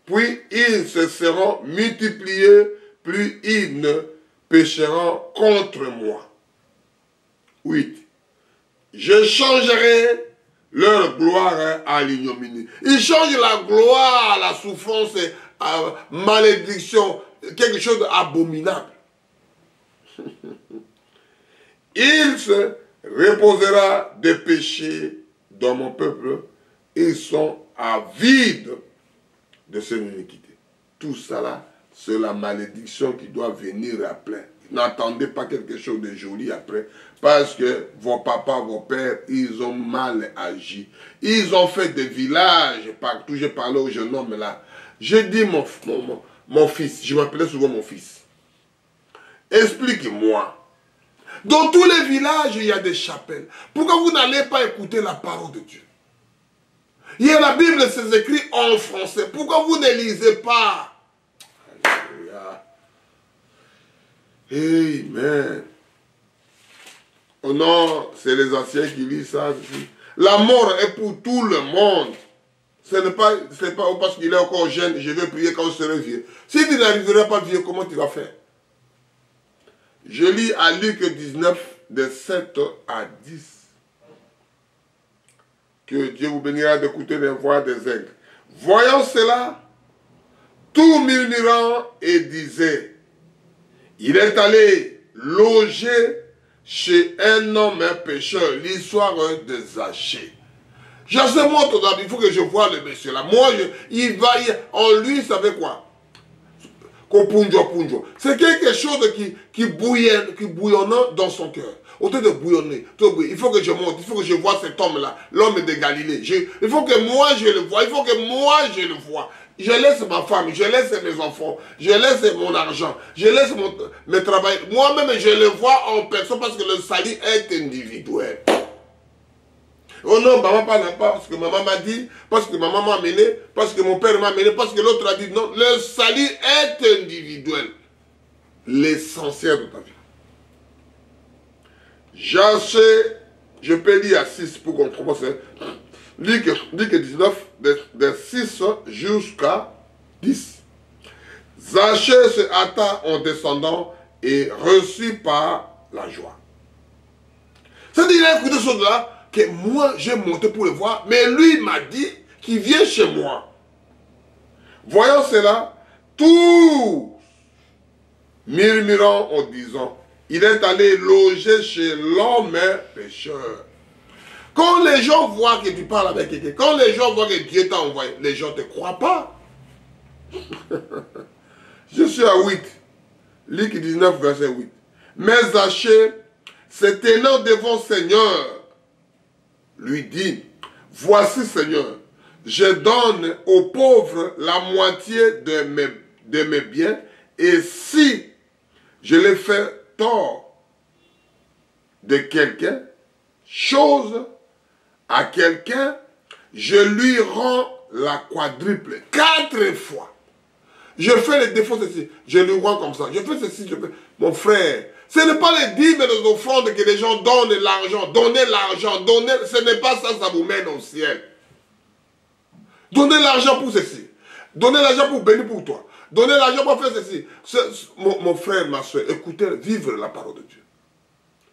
Puis ils se seront multipliés, plus ils ne pécheront contre moi. 8. Je changerai leur gloire à l'ignominie. Ils changent la gloire à la souffrance, à la malédiction, quelque chose d'abominable. Il se reposera des péchés dans mon peuple. Ils sont avides de cette iniquité. Tout ça là, c'est la malédiction qui doit venir après. N'attendez pas quelque chose de joli après. Parce que vos papas, vos pères, ils ont mal agi. Ils ont fait des villages partout. J'ai parlé au jeune homme là. J'ai dit mon fils, je m'appelais souvent mon fils. Explique-moi. Dans tous les villages, il y a des chapelles. Pourquoi vous n'allez pas écouter la parole de Dieu? Il y a la Bible, c'est écrit en français. Pourquoi vous ne lisez pas? Alléluia. Amen. Oh non, c'est les anciens qui lisent ça. La mort est pour tout le monde. Ce n'est pas parce qu'il est encore jeune, je vais prier quand je serai vieux. Si tu n'arriveras pas vieux, comment tu vas faire? Je lis à Luc 19, de 7 à 10. Que Dieu vous bénira d'écouter les voix des aigles. Voyant cela, tout murmurant et disait, il est allé loger chez un homme, un pécheur, l'histoire de Zachée. Je sais, moi, il faut que je voie le monsieur là. Moi, en lui, ça fait quoi? C'est quelque chose qui bouillonne dans son cœur. Au lieu de bouillonner, il faut que je monte, il faut que je vois cet homme-là, l'homme de Galilée. Il faut que moi je le vois, il faut que moi je le vois. Je laisse ma femme, je laisse mes enfants, je laisse mon argent, je laisse mes travail. Moi-même, je le vois en personne parce que le salut est individuel. Oh non, maman parle pas parce que maman m'a dit, parce que maman m'a amené, parce que mon père m'a amené, parce que l'autre a dit non. Le salut est individuel. L'essentiel de ta vie. Je peux lire à 6 pour qu'on commence. Luc 19, de 6 jusqu'à 10. Zachée se hâta en descendant et reçut par la joie. C'est-à-dire, il a écouté ce là que moi, j'ai monté pour le voir, mais lui m'a dit qu'il vient chez moi. Voyant cela, tous murmurant en disant, il est allé loger chez l'homme pécheur. Quand les gens voient que tu parles avec quelqu'un, quand les gens voient que Dieu t'a envoyé, les gens ne te croient pas. Je suis à 8. Luc 19, verset 8. Mais Zachée, se tenant devant Seigneur, lui dit, voici Seigneur, je donne aux pauvres la moitié de mes biens, et si je les fais tort de quelque chose à quelqu'un, je lui rends la quadruple, 4 fois. Je fais les défauts ceci, je lui rends comme ça. Je fais ceci, je fais... Mon frère, ce n'est pas les dîmes et les offrandes que les gens donnent l'argent. Donnez l'argent, donnez, ce n'est pas ça, ça vous mène au ciel. Donnez l'argent pour ceci. Donnez l'argent pour bénir pour toi. Donnez l'argent pour faire ceci. Mon frère, ma soeur, écoutez, vivre la parole de Dieu.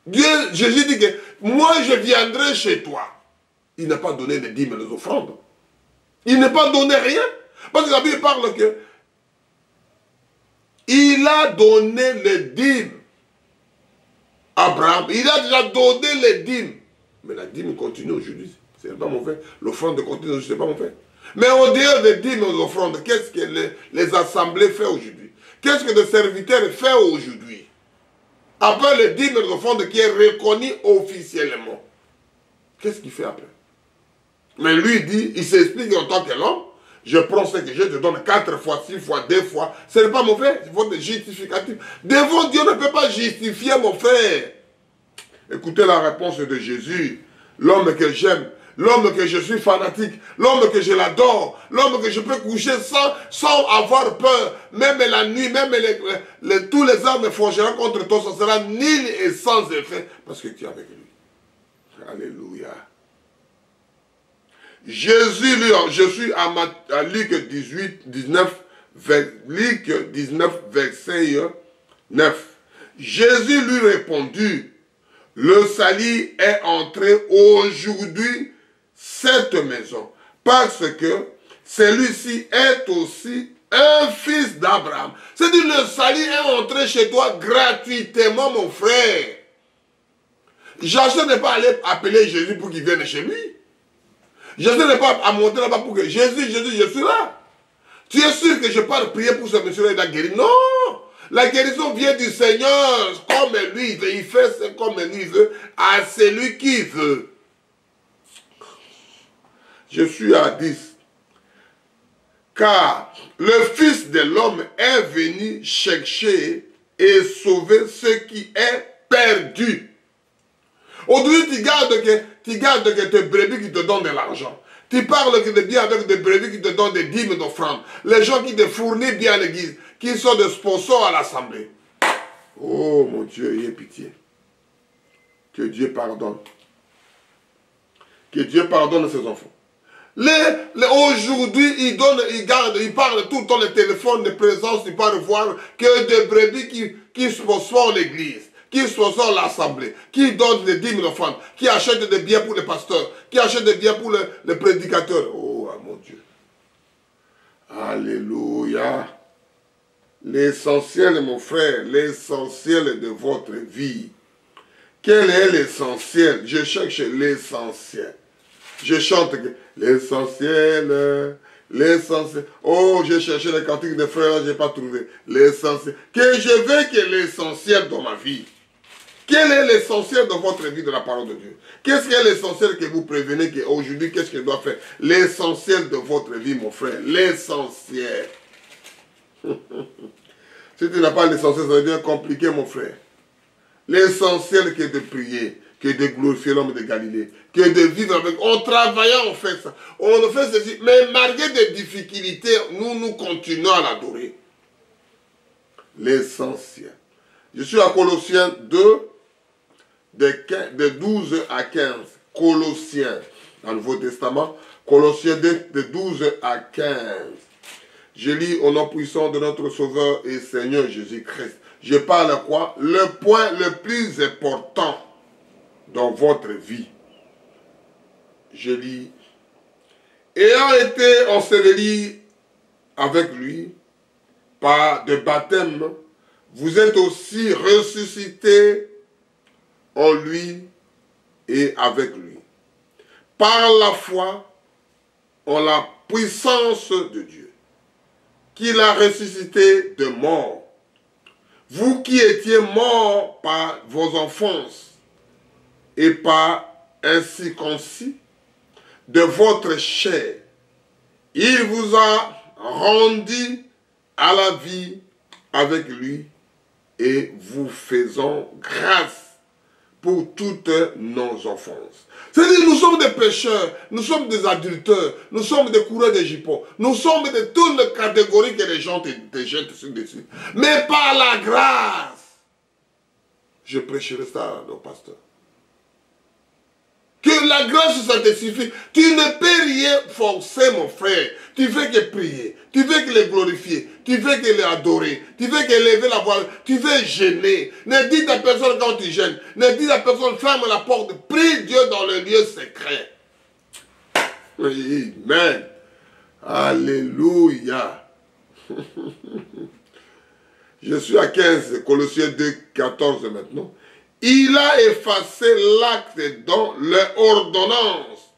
Dieu, Jésus dit que moi je viendrai chez toi. Il n'a pas donné les dîmes et les offrandes. Il n'a pas donné rien. Parce que la Bible parle que il a donné les dîmes. Abraham, il a déjà donné les dîmes. Mais la dîme continue aujourd'hui. Ce n'est pas mauvais. L'offrande continue aujourd'hui, ce n'est pas mauvais. Mais au dehors des dîmes et des offrandes, qu'est-ce que les assemblées font aujourd'hui? Qu'est-ce que les serviteurs font aujourd'hui? Après les dîmes et les offrandes qui est reconnu officiellement. Qu'est-ce qu'il fait après? Mais lui dit, il s'explique en tant que l'homme. Je prends ce que je te donne 4 fois, 6 fois, 2 fois. Ce n'est pas mauvais, il faut des justificatifs. Devant Dieu, on ne peut pas justifier, mon frère. Écoutez la réponse de Jésus. L'homme que j'aime, l'homme que je suis fanatique, l'homme que je l'adore, l'homme que je peux coucher sans avoir peur, même la nuit, même tous les armes forgeront contre toi, ça sera nul et sans effet, parce que tu es avec lui. Alléluia. Jésus, je suis à Luc 19, verset 9. Jésus lui répondit, le salut est entré aujourd'hui cette maison, parce que celui-ci est aussi un fils d'Abraham. C'est-à-dire le salut est entré chez toi gratuitement, mon frère. Jésus n'est pas allé appeler Jésus pour qu'il vienne chez lui. Jésus n'est pas à monter là-bas pour que Jésus, je suis là. Tu es sûr que je pars prier pour ce monsieur-là, il a guéri? Non! La guérison vient du Seigneur, comme lui il veut. Il fait ce comme lui veut, à celui qui veut. Je suis à 10. Car le Fils de l'homme est venu chercher et sauver ce qui est perdu. Aujourd'hui, tu gardes que tes brebis qui te donnent de l'argent. Tu parles de bien avec des brebis qui te donnent des dîmes d'offrandes. Les gens qui te fournissent bien à l'église, qui sont des sponsors à l'assemblée. Oh mon Dieu, ayez pitié. Que Dieu pardonne. Que Dieu pardonne à ses enfants. Aujourd'hui, il parle tout le temps le téléphone de présence, il parle voir que des brebis qui sponsorent l'église, qui sponsorent l'assemblée, qui donnent des 10 000 offrandes, qui achètent des biens pour les pasteurs, qui achètent des biens pour les prédicateurs. Oh, mon Dieu. Alléluia. L'essentiel, mon frère, l'essentiel de votre vie. Quel est l'essentiel? Je cherche l'essentiel. Je chante l'essentiel, l'essentiel. Oh, j'ai cherché les cantiques de frères, je n'ai pas trouvé. L'essentiel. Que je veux que l'essentiel dans ma vie. Quel est l'essentiel de votre vie de la parole de Dieu? Qu'est-ce qui est l'essentiel que vous prévenez qu'aujourd'hui, qu'est-ce qu'il doit faire? L'essentiel de votre vie, mon frère. L'essentiel. Si tu n'as pas l'essentiel, ça devient compliqué, mon frère. L'essentiel qui est de prier, que de glorifier l'homme de Galilée, que de vivre avec. En travaillant, on fait ça. On fait ceci. Mais malgré des difficultés, nous continuons à l'adorer. L'essentiel. Je suis à Colossiens 2, de 12 à 15. Colossiens, dans le Nouveau Testament. Colossiens 2, de 12 à 15. Je lis au nom puissant de notre Sauveur et Seigneur Jésus-Christ. Je parle quoi? Le point le plus important dans votre vie. Je lis. Ayant été enseveli avec lui par de baptême, vous êtes aussi ressuscités en lui et avec lui. Par la foi en la puissance de Dieu, qu'il a ressuscité de mort. Vous qui étiez morts par vos enfances et par incirconcis de votre chair, il vous a rendu à la vie avec lui et vous faisons grâce pour toutes nos offenses. C'est-à-dire, nous sommes des pécheurs, nous sommes des adulteurs, nous sommes des coureurs de jupons, nous sommes de toutes les catégories que les gens te jettent dessus. Mais par la grâce, je prêcherai ça au pasteur. Que la grâce, ça te suffit. Tu ne peux rien forcer, mon frère. Tu veux que prier, tu veux que les glorifier, tu veux que les adorer, tu veux que lever la voix, tu veux gêner. Ne dis à personne quand tu gênes. Ne dis à personne, ferme la porte, prie Dieu dans le lieu secret. Amen. Alléluia. Je suis à 15, Colossiens 2, 14 maintenant. Il a effacé l'acte dans l'ordonnance.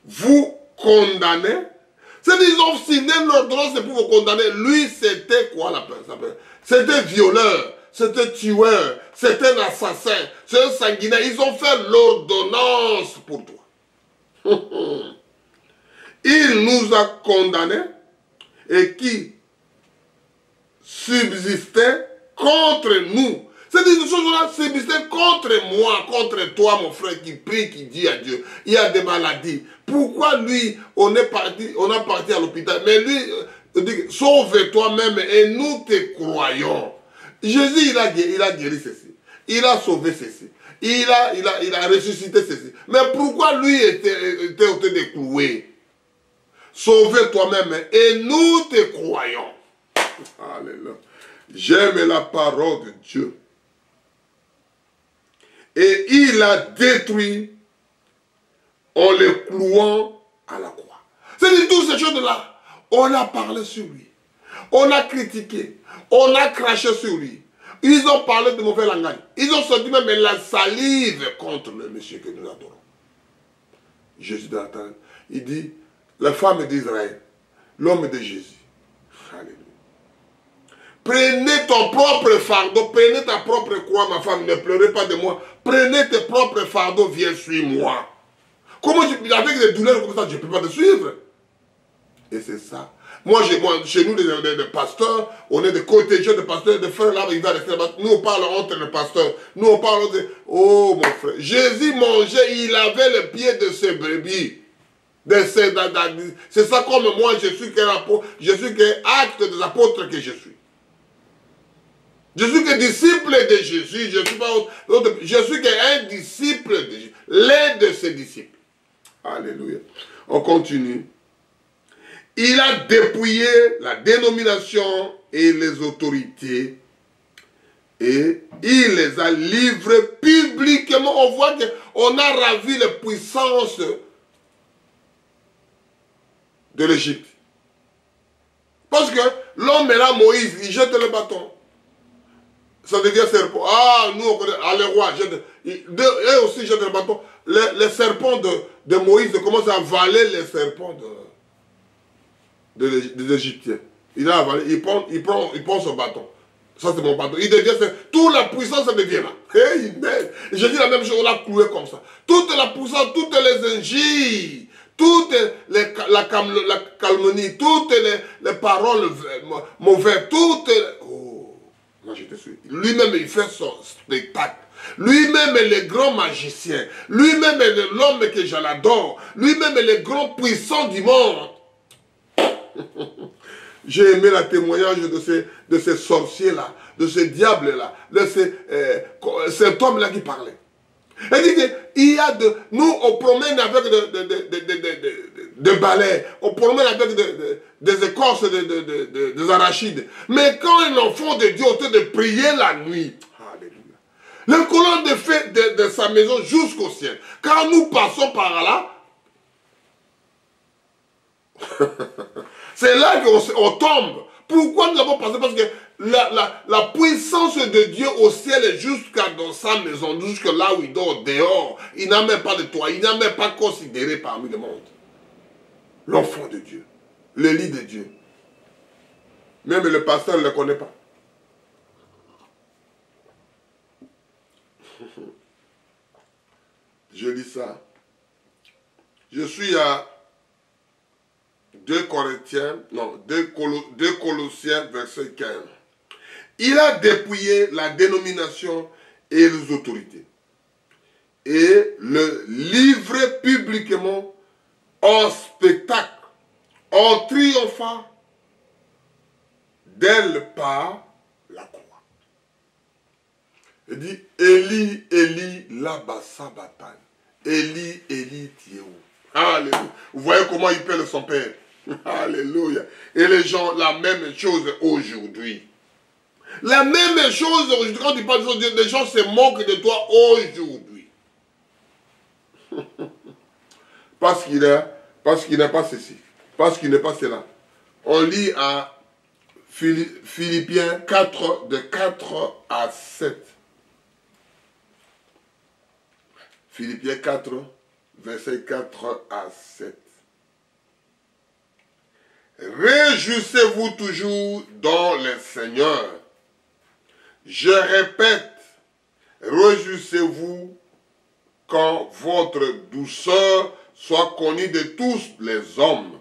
Vous condamnez. C'est-à-dire qu'ils ont signé l'ordonnance pour vous condamner. Lui, c'était quoi la personne? C'était violeur, c'était tueur, c'était un assassin, c'est un sanguinaire. Ils ont fait l'ordonnance pour toi. Il nous a condamnés et qui subsistait contre nous. C'est-à-dire que ces choses-là subsistaient contre moi, contre toi, mon frère, qui prie, qui dit à Dieu. Il y a des maladies. Pourquoi lui, on a parti à l'hôpital, mais lui, sauve toi-même et nous te croyons. Jésus, il a guéri ceci. Il a sauvé ceci. Il a ressuscité ceci. Mais pourquoi lui était ôté des cloués? Sauve toi-même et nous te croyons. Alléluia. J'aime la parole de Dieu. Et il a détruit en le clouant à la croix. C'est-à-dire toutes ces choses-là, on a parlé sur lui. On a critiqué. On a craché sur lui. Ils ont parlé de mauvais langage. Ils ont sorti même la salive contre le monsieur que nous adorons. Jésus de la terre. Il dit, la femme d'Israël, l'homme de Jésus. Alléluia. Prenez ton propre fardeau, prenez ta propre croix, ma femme, ne pleurez pas de moi. Prenez tes propres fardeaux, viens suivre moi. Comment avec des douleurs comme ça, je ne peux pas te suivre. Et c'est ça. Moi, chez nous, les pasteurs, on est des contingents de pasteurs, de frères là, il va rester là-bas. Nous, on parle entre les pasteurs. Nous, on parle de... Oh, mon frère. Jésus mangeait, il avait le pied de ses brebis. C'est ça comme moi, je suis qu'un acte des apôtres que je suis. Je suis que disciple de Jésus, je suis qu'un disciple de Jésus, l'un de ses disciples. Alléluia. On continue. Il a dépouillé la dénomination et les autorités et il les a livrés publiquement. On voit qu'on a ravi les puissances de l'Égypte. Parce que l'homme est là, Moïse, il jette le bâton. Ça devient serpent. Ah, nous on connaît, ah, les rois jettent, eux aussi jettent le bâton. Les serpents de Moïse commencent à avaler les serpents des Égyptiens. Il a avalé, il prend son bâton. Ça c'est mon bâton. Il devient, toute la puissance devient là. Hey, je dis la même chose, on l'a cloué comme ça. Toute la puissance, toutes les injures, toutes la calomnie, toutes les paroles mauvaises, toutes oh, moi j'étais sûr. Lui-même il fait son spectacle. Lui-même est le grand magicien. Lui-même est l'homme que j'adore. Lui-même est le grand puissant du monde. J'ai aimé le témoignage de ces sorciers-là, de ces diables-là, de cet homme-là qui parlait. Il dit qu'il y a nous on promène avec des balais, on promène avec des écorces, des arachides. Mais quand un enfant de Dieu est de prier la nuit, alléluia, le colonne de feu de sa maison jusqu'au ciel. Quand nous passons par là, c'est là qu'on tombe. Pourquoi nous avons passé? Parce que la puissance de Dieu au ciel est jusqu'à dans sa maison, jusqu'à là où il dort, dehors. Il n'a même pas de toit, il n'a même pas considéré parmi le monde. L'enfant de Dieu, le lit de Dieu. Même le pasteur ne le connaît pas. Je lis ça. Je suis à 2 Colossiens, verset 15. Il a dépouillé la dénomination et les autorités et le livré publiquement en spectacle, en triomphant d'elle par la croix. Il dit, Eli, Eli, lama sabachthani. Eli, Eli, tu es où? Alléluia. Vous voyez comment il pèle son père. Alléluia. Et les gens, la même chose aujourd'hui. La même chose aujourd'hui. Quand tu parles de Dieu, les gens se moquent de toi aujourd'hui. Parce qu'il n'est pas ceci. Parce qu'il n'est pas cela. On lit à Philippiens 4, de 4 à 7. Philippiens 4, verset 4 à 7. Réjouissez-vous toujours dans le Seigneur. Je répète, réjouissez-vous quand votre douceur soit connue de tous les hommes.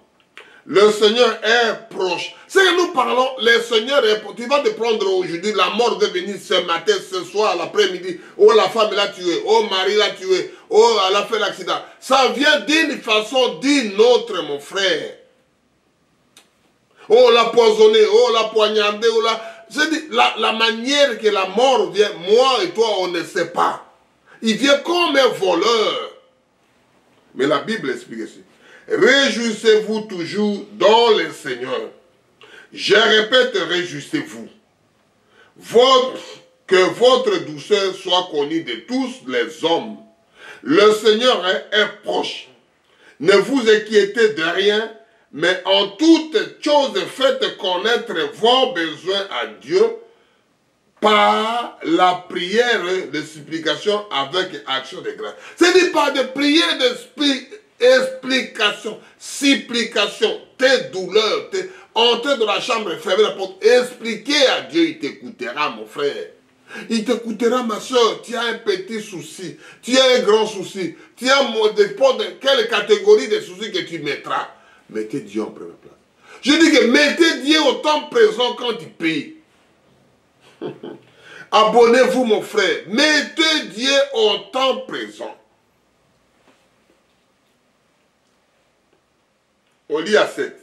Le Seigneur est proche. C'est que nous parlons, le Seigneur est proche. Tu vas te prendre aujourd'hui, la mort de venir ce matin, ce soir, l'après-midi. Oh, la femme l'a tué. Oh, Marie l'a tué. Oh, elle a fait l'accident. Ça vient d'une façon, d'une autre, mon frère. Oh, l'a poisonné. Oh, l'a poignardé. Oh, la manière que la mort vient, moi et toi, on ne sait pas. Il vient comme un voleur. Mais la Bible explique ici. Réjouissez-vous toujours dans le Seigneur. Je répète, réjouissez-vous. Que votre douceur soit connue de tous les hommes. Le Seigneur est proche. Ne vous inquiétez de rien, mais en toutes choses faites connaître vos besoins à Dieu par la prière de supplication avec action de grâce. C'est-à-dire par de prières explication, supplication, tes douleurs, entrer dans la chambre, fermer la porte, expliquer à Dieu, il t'écoutera, mon frère. Il t'écoutera, ma soeur. Tu as un petit souci, tu as un grand souci, tu as quelle catégorie de soucis que tu mettras. Mettez Dieu en première place. Je dis que mettez Dieu au temps présent quand il prie. Abonnez-vous, mon frère. Mettez Dieu au temps présent. On lit à 7.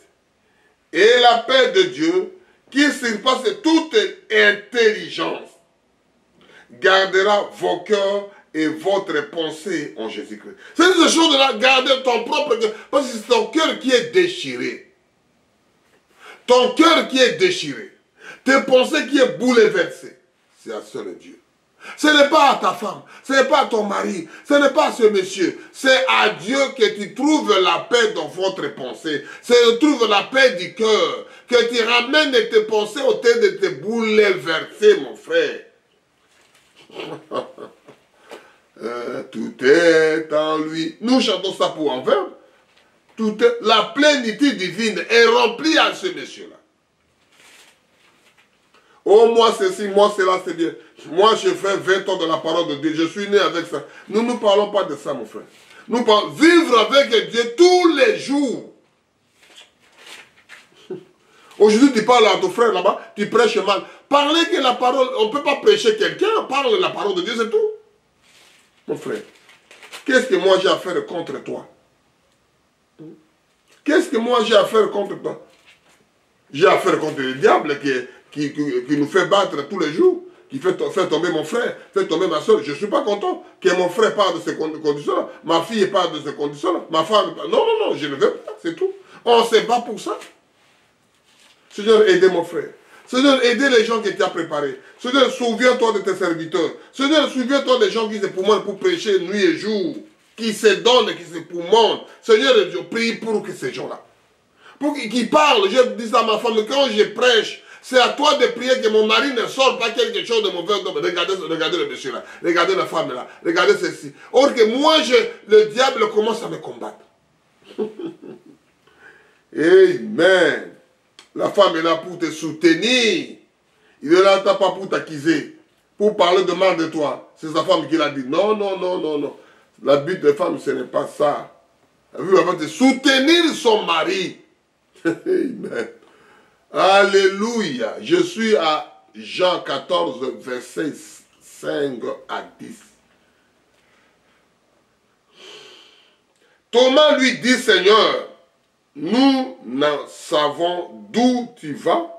Et la paix de Dieu, qui surpasse toute intelligence, gardera vos cœurs et votre pensée en Jésus-Christ. C'est ces choses-là, garder ton propre cœur, parce que c'est ton cœur qui est déchiré. Ton cœur qui est déchiré. Tes pensées qui est bouleversées. C'est à seul Dieu. Ce n'est pas à ta femme, ce n'est pas à ton mari, ce n'est pas à ce monsieur. C'est à Dieu que tu trouves la paix dans votre pensée. C'est que tu trouves la paix du cœur. Que tu ramènes tes pensées au terme de te bouleverser, mon frère. Tout est en lui. Nous chantons ça pour un verbe. La plénitude divine est remplie à ce monsieur-là. Oh, moi ceci, moi cela, c'est bien. Moi, je fais 20 ans de la parole de Dieu. Je suis né avec ça. Nous ne parlons pas de ça, mon frère. Nous parlons vivre avec Dieu tous les jours. Aujourd'hui, tu parles à ton frère là-bas, tu prêches mal. Parlez que la parole, on ne peut pas prêcher quelqu'un, parle la parole de Dieu, c'est tout. Mon frère, qu'est-ce que moi j'ai à faire contre toi? Qu'est-ce que moi j'ai à faire contre toi? J'ai à faire contre le diable qui nous fait battre tous les jours, qui fait tomber mon frère, fait tomber ma soeur. Je ne suis pas content que mon frère parle de ces conditions-là, ma fille parle de ces conditions-là, ma femme... Non, je ne veux pas, c'est tout. On se bat pour ça. Seigneur, aidez mon frère. Seigneur, aidez les gens que tu as préparés. Seigneur, souviens-toi de tes serviteurs. Seigneur, souviens-toi des gens qui se poumonent pour prêcher nuit et jour, qui se donnent, qui se poumonent. Seigneur, je prie pour que ces gens-là, pour qu'ils parlent. Je dis à ma femme, quand je prêche, c'est à toi de prier que mon mari ne sorte pas quelque chose de mauvais. Regardez le monsieur là, regardez la femme là, regardez ceci. Or que moi, le diable commence à me combattre. Amen. La femme est là pour te soutenir. Il est là pas pour t'accuser, pour parler de mal de toi. C'est sa femme qui l'a dit. Non. La but de femme, ce n'est pas ça. Elle veut te soutenir son mari. Amen. Alléluia. Je suis à Jean 14, versets 5 à 10. Thomas lui dit, Seigneur, nous n'en savons d'où tu vas.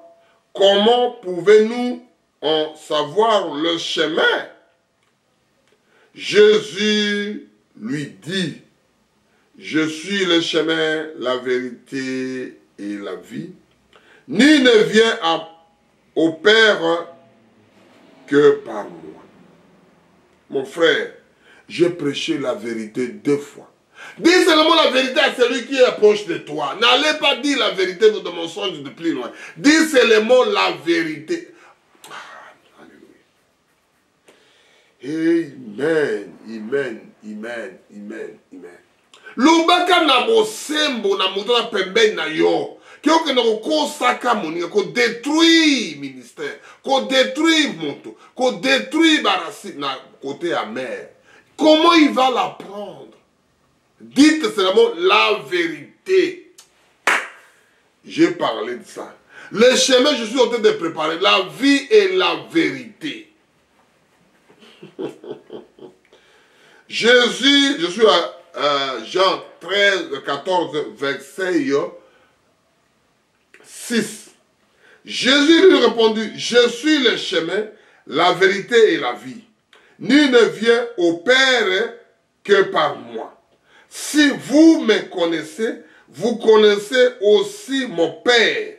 Comment pouvons-nous en savoir le chemin? Jésus lui dit, je suis le chemin, la vérité et la vie. Nul ne vient au Père que par moi. Mon frère, j'ai prêché la vérité 2 fois. Dis seulement la vérité à celui qui est proche de toi. N'allez pas dire la vérité de mensonge de plus loin. Dis seulement la vérité. Amen. Lubaka na bosembo na muto na pembe na yo. Kyo ke no ko saka moni ko détruire ministère, ko détruire moto, ko détruire barasi na côté amer. Comment il va l'apprendre? Dites seulement la vérité. J'ai parlé de ça. Le chemin, je suis en train de préparer. La vie et la vérité. Jésus, je suis à Jean 13, 14, verset 6. Jésus lui répondit, je suis le chemin, la vérité et la vie. Nul ne vient au Père que par moi. Si vous me connaissez, vous connaissez aussi mon Père.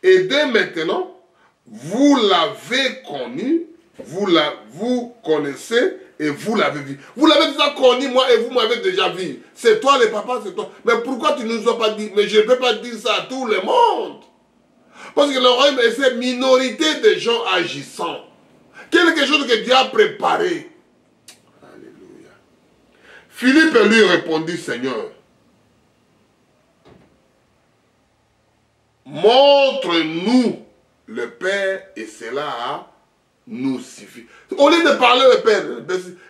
Et dès maintenant, vous l'avez connu, vous connaissez et vous l'avez vu. Vous l'avez déjà connu, moi, et vous m'avez déjà vu. C'est toi le papa, c'est toi. Mais pourquoi tu ne nous as pas dit? Mais je ne peux pas dire ça à tout le monde. Parce que le royaume est cette minorité de gens agissants. Quelque chose que Dieu a préparé. Alléluia. Philippe lui répondit, Seigneur, montre-nous le Père et cela nous suffit. Au lieu de parler le Père,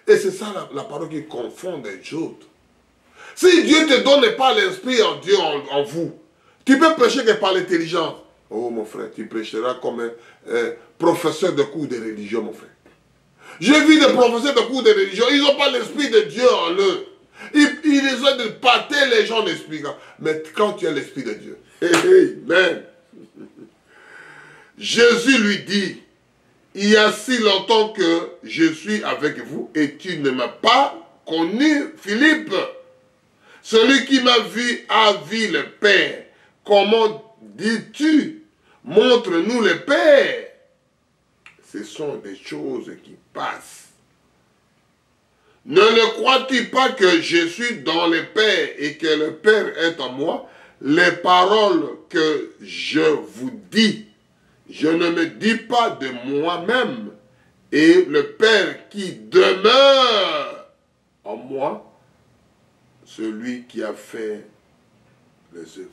et c'est ça la parole qui confond les autres. Si Dieu ne te donne pas l'esprit en Dieu en vous, tu peux prêcher que par l'intelligence. Oh mon frère, tu prêcheras comme un professeur de cours de religion, mon frère. J'ai vu des professeurs de cours de religion, ils n'ont pas l'esprit de Dieu en eux. Ils essaient de pâter les gens en expliquant. Mais quand tu as l'esprit de Dieu, amen. Jésus lui dit, il y a si longtemps que je suis avec vous et tu ne m'as pas connu, Philippe. Celui qui m'a vu a vu le Père. Comment dis-tu? Montre-nous le Père. Ce sont des choses qui passent. Ne le crois-tu pas que je suis dans le Père et que le Père est en moi? Les paroles que je vous dis, je ne me dis pas de moi-même. Et le Père qui demeure en moi, celui qui a fait les œuvres.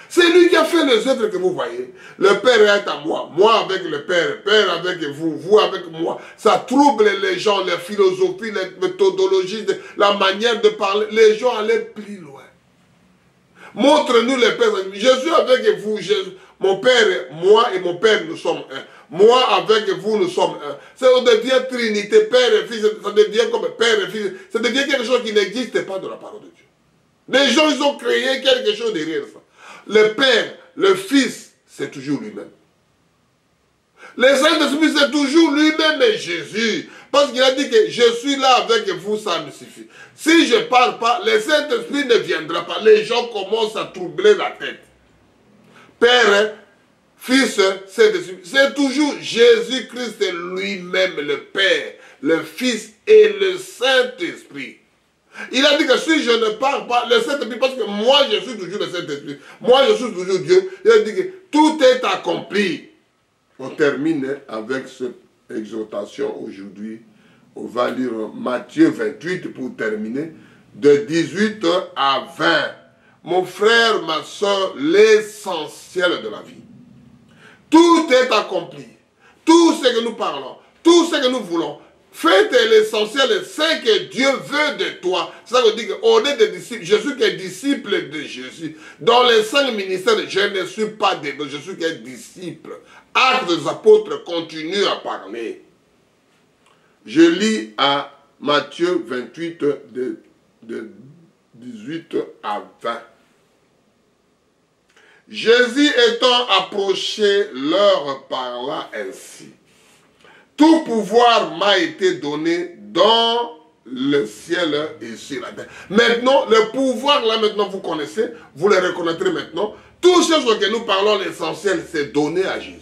C'est lui qui a fait les œuvres que vous voyez. Le Père est à moi, moi avec le Père, Père avec vous, vous avec moi. Ça trouble les gens, les philosophies, les méthodologies, la manière de parler. Les gens allaient plus loin. Montre-nous le Père. Je suis avec vous, mon Père, moi et mon Père, nous sommes un. Moi avec vous, nous sommes un. Ça devient Trinité, Père et Fils, ça devient comme Père et Fils. Ça devient quelque chose qui n'existe pas dans la parole de Dieu. Les gens, ils ont créé quelque chose derrière ça. Le Père, le Fils, c'est toujours lui-même. Le Saint-Esprit, c'est toujours lui-même et Jésus. Parce qu'il a dit que je suis là avec vous, ça me suffit. Si je ne parle pas, le Saint-Esprit ne viendra pas. Les gens commencent à troubler la tête. Père, Fils, Saint-Esprit, c'est toujours Jésus-Christ lui-même, le Père, le Fils et le Saint-Esprit. Il a dit que si je ne parle pas, le Saint-Esprit, parce que moi je suis toujours le Saint-Esprit, moi je suis toujours Dieu, il a dit que tout est accompli. On termine avec cette exhortation aujourd'hui. On va lire Matthieu 28 pour terminer, de 18 à 20. Mon frère, ma soeur, l'essentiel de la vie. Tout est accompli. Tout ce que nous parlons, tout ce que nous voulons, faites l'essentiel, c'est que Dieu veut de toi. Ça veut dire qu'on est des disciples. Je suis qu'un disciple de Jésus. Dans les 5 ministères, je ne suis pas des je suis qu'un disciple. Actes des apôtres continue à parler. Je lis à Matthieu 28, de 18 à 20. Jésus étant approché, leur parla ainsi. Tout pouvoir m'a été donné dans le ciel et sur la terre. Maintenant, le pouvoir, là maintenant, vous connaissez, vous le reconnaîtrez maintenant. Tout ce que nous parlons, l'essentiel, c'est donné à Jésus.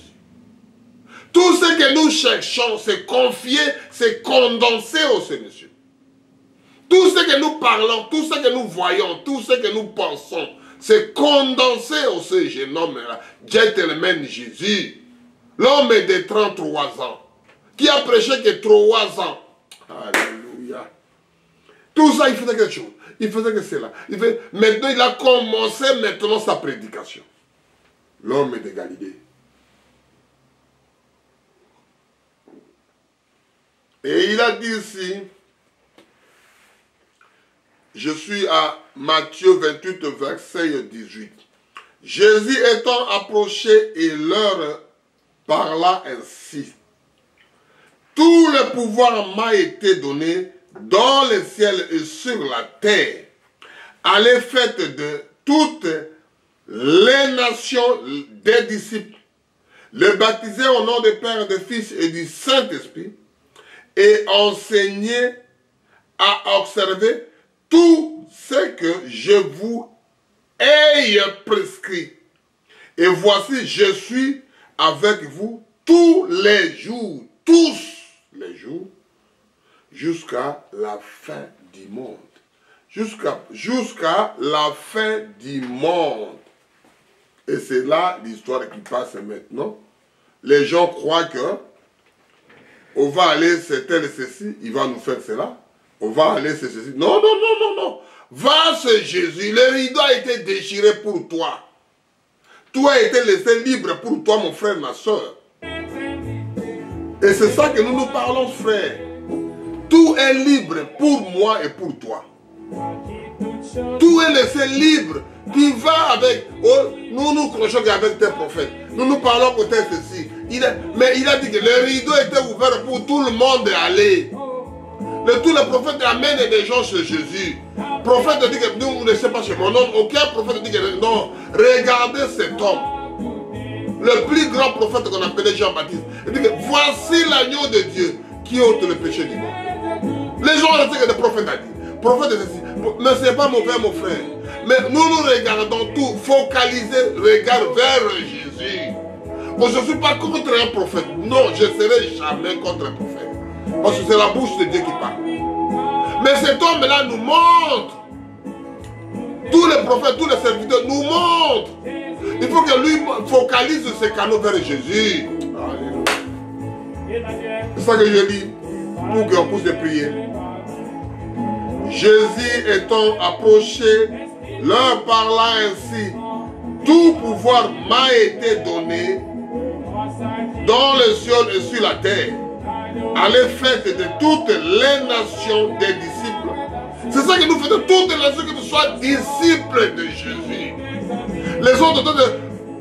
Tout ce que nous cherchons, c'est confier, c'est condenser au Seigneur. Tout ce que nous parlons, tout ce que nous voyons, tout ce que nous pensons, c'est condensé au ce jeune homme-là, gentleman Jésus, l'homme de 33 ans, qui a prêché que 3 ans. Alléluia. Tout ça, il faisait quelque chose. Il faisait que cela. Maintenant, il a commencé maintenant sa prédication. L'homme de Galilée. Et il a dit ici, je suis à Matthieu 28, verset 18. Jésus étant approché et leur parla ainsi. Tout le pouvoir m'a été donné dans le ciel et sur la terre. Allez faites de toutes les nations des disciples, les baptisez au nom du Père, du Fils et du Saint-Esprit, et enseignez à observer tout ce que je vous ai prescrit. Et voici, je suis avec vous tous les jours, jusqu'à la fin du monde. Jusqu'à la fin du monde. Et c'est là l'histoire qui passe maintenant. Les gens croient que on va aller, c'est tel et ceci, il va nous faire cela. On va aller, c'est ceci. Non, non, non, non, non. Va, c'est Jésus. Le rideau a été déchiré pour toi. Tout a été laissé libre pour toi, mon frère, ma soeur. Et c'est ça que nous nous parlons, frère. Tout est libre pour moi et pour toi. Tout est laissé libre. Tu vas avec... Oh, nous crochons avec tes prophètes. Nous parlons peut-être ceci. Mais il a dit que le rideau était ouvert pour tout le monde d'aller. Tous les prophètes amènent des gens chez Jésus. Le prophète dit que nous ne sommes pas chez mon homme. Aucun prophète dit que non. Regardez cet homme. le plus grand prophète qu'on appelait Jean-Baptiste. Il dit que voici l'agneau de Dieu qui ôte le péché du monde. Les gens ont dit que le prophète a dit. Prophète de ceci. Mais ce n'est pas mauvais, mon frère. Mais nous regardons tout, focaliser, regarde vers Jésus. Bon, je ne suis pas contre un prophète. Non, je ne serai jamais contre un prophète. Parce que c'est la bouche de Dieu qui parle. Mais cet homme-là nous montre. Tous les prophètes, tous les serviteurs nous montrent. Il faut que lui focalise ses canaux vers Jésus. C'est ça que je lis pour qu'on puisse prier. Jésus étant approché, leur parla ainsi. Tout pouvoir m'a été donné dans le ciel et sur la terre. Allez faire de toutes les nations des disciples. C'est ça que nous faisons de toutes les nations, que nous soyons disciples de Jésus. Les autres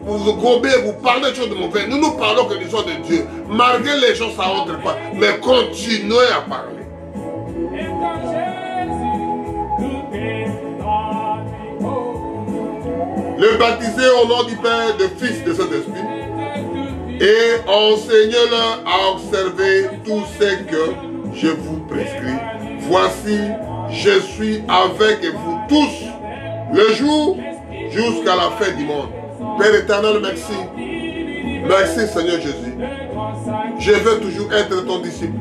vous gober, vous parlez de choses de mauvais. Nous parlons que l'histoire de Dieu. Malgré les gens, ça rentre pas. Mais continuez à parler. Le baptiser au nom du Père, du Fils, de Saint-Esprit. Et enseignez-leur à observer tout ce que je vous prescris. Voici, je suis avec vous tous, le jour jusqu'à la fin du monde. Père éternel, merci. Merci Seigneur Jésus. Je veux toujours être ton disciple.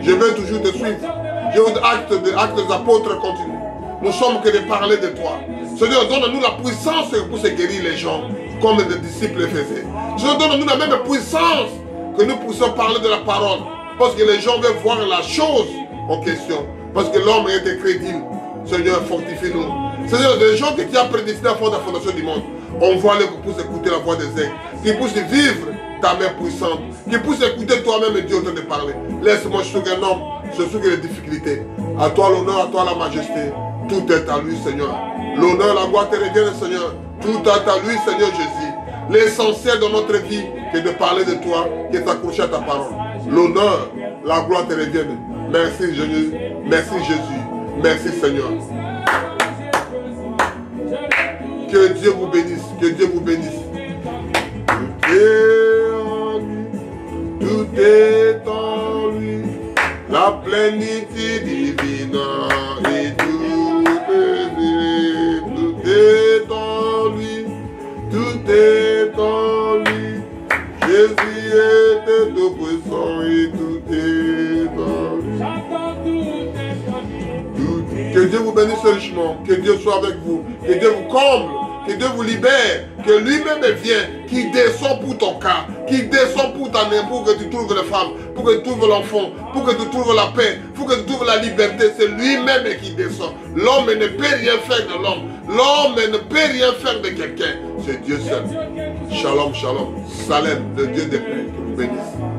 Je veux toujours te suivre. Je veux acte des apôtres continue. Nous sommes que de parler de toi. Seigneur, donne-nous la puissance pour se guérir les gens, comme les disciples le faisaient. Seigneur, donne-nous la même puissance que nous puissions parler de la parole. Parce que les gens veulent voir la chose en question. Parce que l'homme est crédible. Seigneur, fortifie-nous. Seigneur, des gens que tu as prédestinés à faire la fondation du monde, on voit les qui puissent écouter la voix des aigles, qui puissent vivre ta main puissante, qui puissent écouter toi-même et Dieu en train de parler. Laisse-moi, je suis un homme, je suis les difficultés. À toi l'honneur, à toi la majesté. Tout est à lui, Seigneur. L'honneur, la gloire te reviennent, Seigneur. Tout est à lui, Seigneur Jésus. L'essentiel de notre vie, c'est de parler de toi, qui est accroché à ta parole. L'honneur, la gloire te reviennent. Merci, Jésus. Merci, Jésus. Merci, Seigneur. Que Dieu vous bénisse. Que Dieu vous bénisse. Tout est en lui. Tout est en lui. La plénitude divine et tout est, tout est en lui. Tout est en lui. Jésus était tout puissant et tout est en lui. Que Dieu vous bénisse richement. Que Dieu soit avec vous. Que Dieu vous comble. Que Dieu vous libère, que lui-même vienne, qui descend pour ton cas, qui descend pour ta mère, pour que tu trouves les femmes, pour que tu trouves l'enfant, pour que tu trouves la paix, pour que tu trouves la liberté. C'est lui-même qui descend. L'homme ne peut rien faire de l'homme. L'homme ne peut rien faire de quelqu'un. C'est Dieu seul. Shalom, shalom. Salem, le Dieu des paix, que vous bénisse.